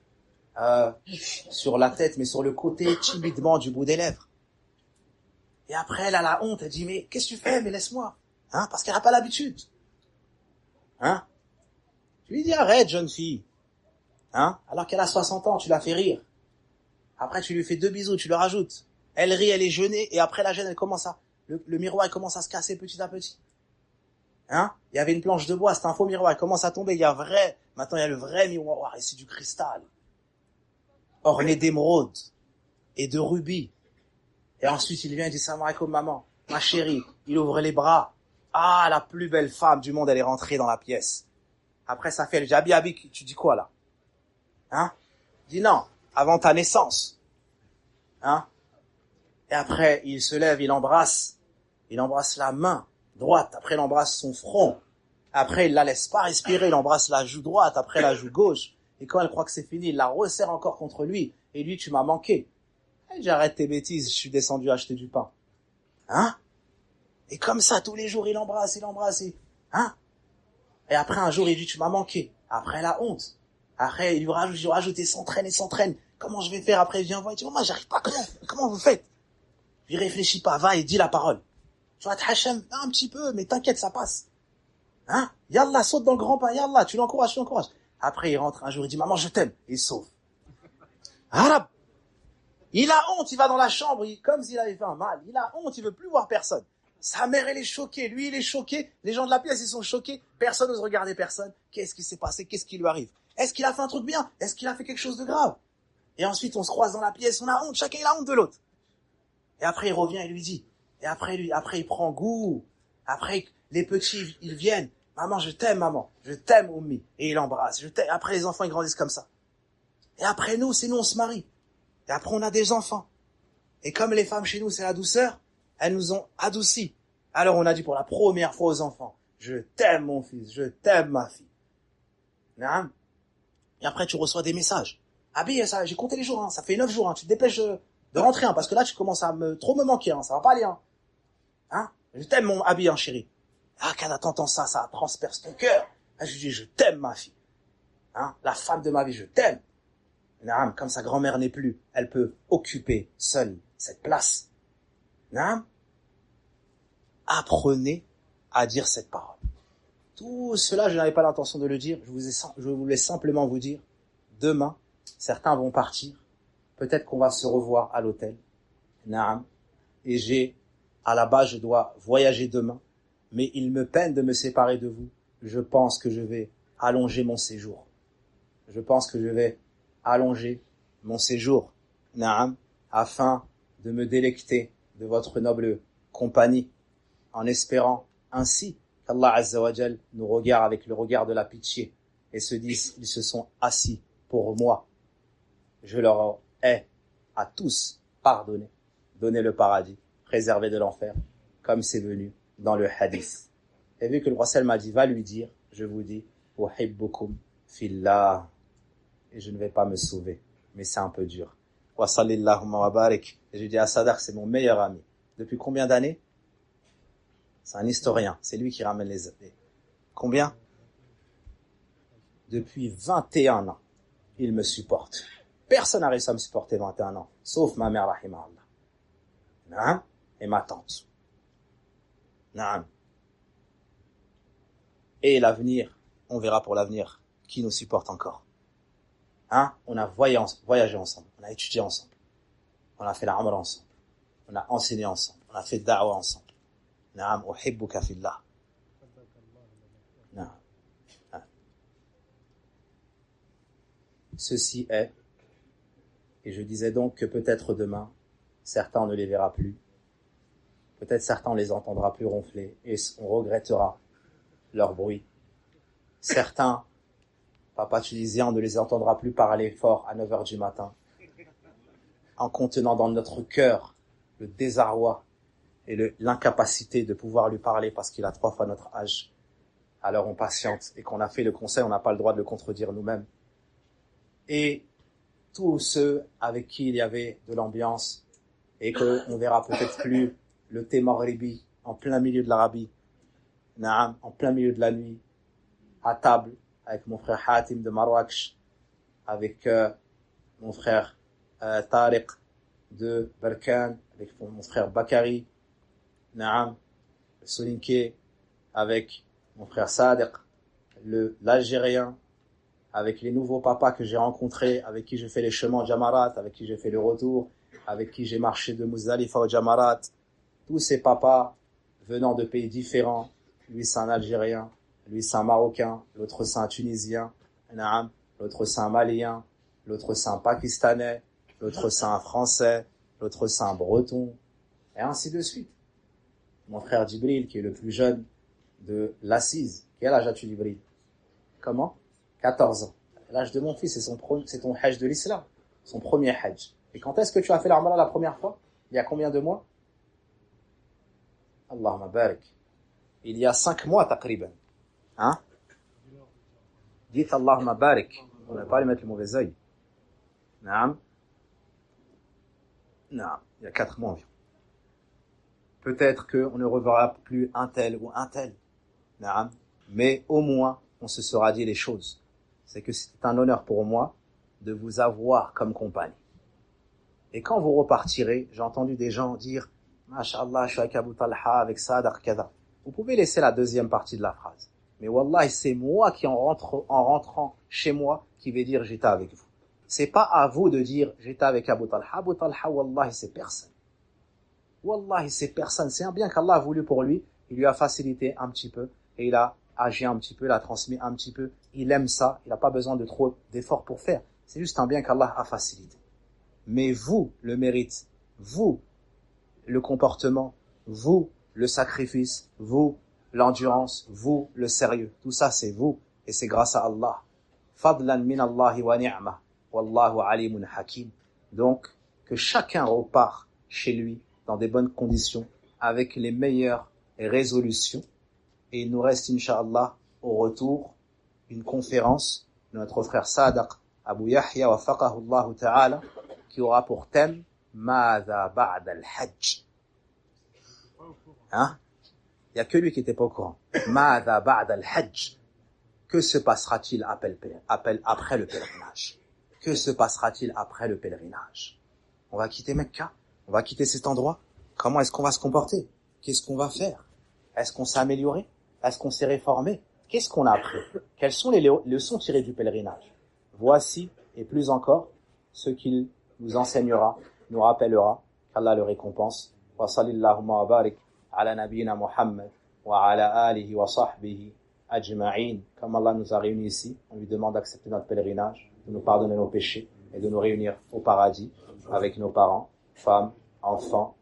sur la tête, mais sur le côté, timidement, du bout des lèvres. Et après, elle a la honte. Elle dit, mais qu'est-ce que tu fais? Mais laisse-moi. Hein? Parce qu'elle n'a pas l'habitude. Hein? Tu lui dis, arrête, jeune fille. Hein? Alors qu'elle a 60 ans, tu la fais rire. Après, tu lui fais 2 bisous, tu le rajoutes. Elle rit, elle est jeûnée, et après la gêne, elle commence à, le miroir, il commence à se casser petit à petit. Hein? Il y avait une planche de bois, c'était un faux miroir, il commence à tomber, maintenant il y a le vrai miroir, et c'est du cristal. Orné d'émeraude, et de rubis. Et ensuite, il vient et dit, salam alaikum, maman, ma chérie. Il ouvre les bras. Ah, la plus belle femme du monde, elle est rentrée dans la pièce. Après, ça fait, elle dit, Abi, tu dis quoi, là? Hein? Il dit, non, avant ta naissance. Hein? Et après, il se lève, il embrasse la main droite. Après, il embrasse son front. Après, il la laisse pas respirer, il embrasse la joue droite, après la joue gauche. Et quand elle croit que c'est fini, il la resserre encore contre lui. Et lui, tu m'as manqué. J'arrête tes bêtises, je suis descendu acheter du pain. Hein? Et comme ça, tous les jours, il embrasse, hein? Et après, un jour, il dit, tu m'as manqué. Après, la honte. Après, il lui rajoute, il s'entraîne. Comment je vais faire après? Il vient voir, il dit, moi, j'arrive pas, comment vous faites? Il réfléchit pas, va et dit la parole. Tu vas te hachem, un petit peu, mais t'inquiète, ça passe. Hein? Yallah, saute dans le grand pain, yallah, tu l'encourages. Après, il rentre un jour, il dit, maman, je t'aime. Il sauve. Arabe. Il a honte, il va dans la chambre, comme s'il avait fait un mal. Il a honte, il veut plus voir personne. Sa mère, elle est choquée. Lui, il est choqué. Les gens de la pièce, ils sont choqués. Personne n'ose regarder personne. Qu'est-ce qui s'est passé? Qu'est-ce qui lui arrive? Est-ce qu'il a fait un truc bien? Est-ce qu'il a fait quelque chose de grave? Et ensuite, on se croise dans la pièce, on a honte. Chacun, il a honte de l'autre. Et après, il revient et lui dit. Et après, il prend goût. Après, les petits, ils viennent. Maman, je t'aime, maman. Je t'aime, Oumi. Et il embrasse. Je t'aime. Après, les enfants, ils grandissent comme ça. Et après, nous, on se marie. Et après, on a des enfants. Et comme les femmes chez nous, c'est la douceur, elles nous ont adoucis. Alors, on a dit pour la première fois aux enfants, je t'aime, mon fils, je t'aime, ma fille. Naam. Et après, tu reçois des messages. Abi, ça, j'ai compté les jours, hein, ça fait 9 jours, hein, tu te dépêches de rentrer, hein, parce que là, tu commences à trop me manquer, hein, ça va pas aller, hein. Je t'aime, mon Abi, hein, chéri. Ah, quand t'entends ça transperce ton cœur. Ah, je lui dis, je t'aime, ma fille. Hein, la femme de ma vie, je t'aime. Naam, comme sa grand-mère n'est plus, elle peut occuper seule cette place. Naam, apprenez à dire cette parole. Tout cela, je n'avais pas l'intention de le dire. Je voulais simplement vous dire, demain, certains vont partir. Peut-être qu'on va se revoir à l'hôtel. Naam. Et à la base, je dois voyager demain. Mais il me peine de me séparer de vous. Je pense que je vais allonger mon séjour. Naam. Afin de me délecter de votre noble compagnie, en espérant ainsi qu'Allah Azza wa Jal nous regarde avec le regard de la pitié et se disent, ils se sont assis pour moi. Je leur ai à tous pardonné, donné le paradis, préservé de l'enfer, comme c'est venu dans le hadith. Et vu que le prophète m'a dit, va lui dire, je vous dis, uhibbukum fillah, et je ne vais pas me sauver, mais c'est un peu dur. Wa sallallahu wa barik. Et je dis à Sadaq, c'est mon meilleur ami. Depuis combien d'années? C'est un historien, c'est lui qui ramène les années. Combien? Depuis 21 ans, il me supporte. Personne n'a réussi à me supporter 21 ans, sauf ma mère, rahimahullah. Naam, et ma tante. Naam. Et l'avenir, on verra pour l'avenir qui nous supporte encore. On a voyagé ensemble, on a étudié ensemble, on a fait la Umrah ensemble, on a enseigné ensemble, on a fait da'wa ensemble. Naam, uhibbuka fillah. Naam. Ceci est, et je disais donc que peut-être demain, certains on ne les verra plus, peut-être certains on les entendra plus ronfler, et on regrettera leur bruit. Certains, papa tunisien, on ne les entendra plus parler fort à 9h du matin, en contenant dans notre cœur le désarroi et l'incapacité de pouvoir lui parler parce qu'il a 3 fois notre âge. Alors on patiente, et qu'on a fait le conseil, on n'a pas le droit de le contredire nous-mêmes. Et tous ceux avec qui il y avait de l'ambiance, et qu'on verra peut-être plus le thé maghribi en plein milieu de l'Arabie, naam, en plein milieu de la nuit, à table, avec mon frère Hatim de Marrakech, avec mon frère Tariq de Barkan, avec mon frère Bakari, naam, le Soninké, avec mon frère Sadiq, l'Algérien, avec les nouveaux papas que j'ai rencontrés, avec qui j'ai fait les chemins au Jamarat, avec qui j'ai fait le retour, avec qui j'ai marché de Muzdalifa au Jamarat, tous ces papas venant de pays différents, lui c'est un Algérien, lui c'est un Marocain, l'autre c'est un Tunisien, l'autre c'est un Malien, l'autre c'est un Pakistanais, l'autre c'est un Français, l'autre c'est un Breton, et ainsi de suite. Mon frère Djibril, qui est le plus jeune de l'Assise. Quel âge as-tu, Djibril? Comment? 14 ans. L'âge de mon fils, c'est ton hajj de l'islam, son premier hajj. Et quand est-ce que tu as fait l'Umrah la première fois? Il y a combien de mois? Allahumma barik. Il y a 5 mois, taqriban. Dites Allahumma barik. On ne va pas lui mettre le mauvais œil. Naam. Naam. Il y a 4 mois environ. Peut-être qu'on ne reverra plus un tel ou un tel. Naam. Mais au moins, on se sera dit les choses. C'est que c'est un honneur pour moi de vous avoir comme compagnie. Et quand vous repartirez, j'ai entendu des gens dire « Masha'Allah, je suis avec Abu Talha, avec Sadaq, kada ». Vous pouvez laisser la deuxième partie de la phrase. Mais Wallah, c'est moi qui en rentrant chez moi, qui vais dire « j'étais avec vous ». C'est pas à vous de dire « j'étais avec Abu Talha ». Abu Talha, Wallahi, c'est personne. Wallahi, c'est personne. C'est un bien qu'Allah a voulu pour lui. Il lui a facilité un petit peu. Et il a agi un petit peu, il a transmis un petit peu. Il aime ça. Il n'a pas besoin de trop d'efforts pour faire. C'est juste un bien qu'Allah a facilité. Mais vous, le mérite, vous, le comportement, vous, le sacrifice, vous, l'endurance, vous, le sérieux, tout ça c'est vous, et c'est grâce à Allah. Fadlan min Allahi wa ni'mah, wallahu alimun hakim. Donc, que chacun repart chez lui dans des bonnes conditions, avec les meilleures résolutions. Et il nous reste, Inch'Allah, au retour, une conférence de notre frère Sadaq Abu Yahya wa faqahu Allah ta'ala, qui aura pour thème Mada ba'da al-hajj. Il y a que lui qui n'était pas au courant. Mada ba'da al-hajj. Que se passera-t-il après le pèlerinage? Que se passera-t-il après le pèlerinage? On va quitter Mecca, on va quitter cet endroit. Comment est-ce qu'on va se comporter? Qu'est-ce qu'on va faire? Est-ce qu'on s'est amélioré? Est-ce qu'on s'est réformé? Qu'est-ce qu'on a appris? Quelles sont les leçons tirées du pèlerinage? Voici, et plus encore, ce qu'il nous enseignera, nous rappellera, qu'Allah le récompense. Wa sallallahu wa barik ala nabiyyina Muhammad wa ala alihi wa sahbihi ajma'in. Comme Allah nous a réunis ici, on lui demande d'accepter notre pèlerinage, de nous pardonner nos péchés et de nous réunir au paradis avec nos parents, femmes, enfants,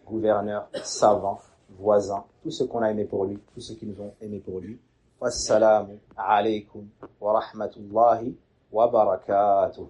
gouverneurs, savants, voisins, tous ceux qu'on a aimés pour lui, tous ceux qui nous ont aimés pour lui. Wassalamu alaykum wa rahmatullahi wa barakatuh.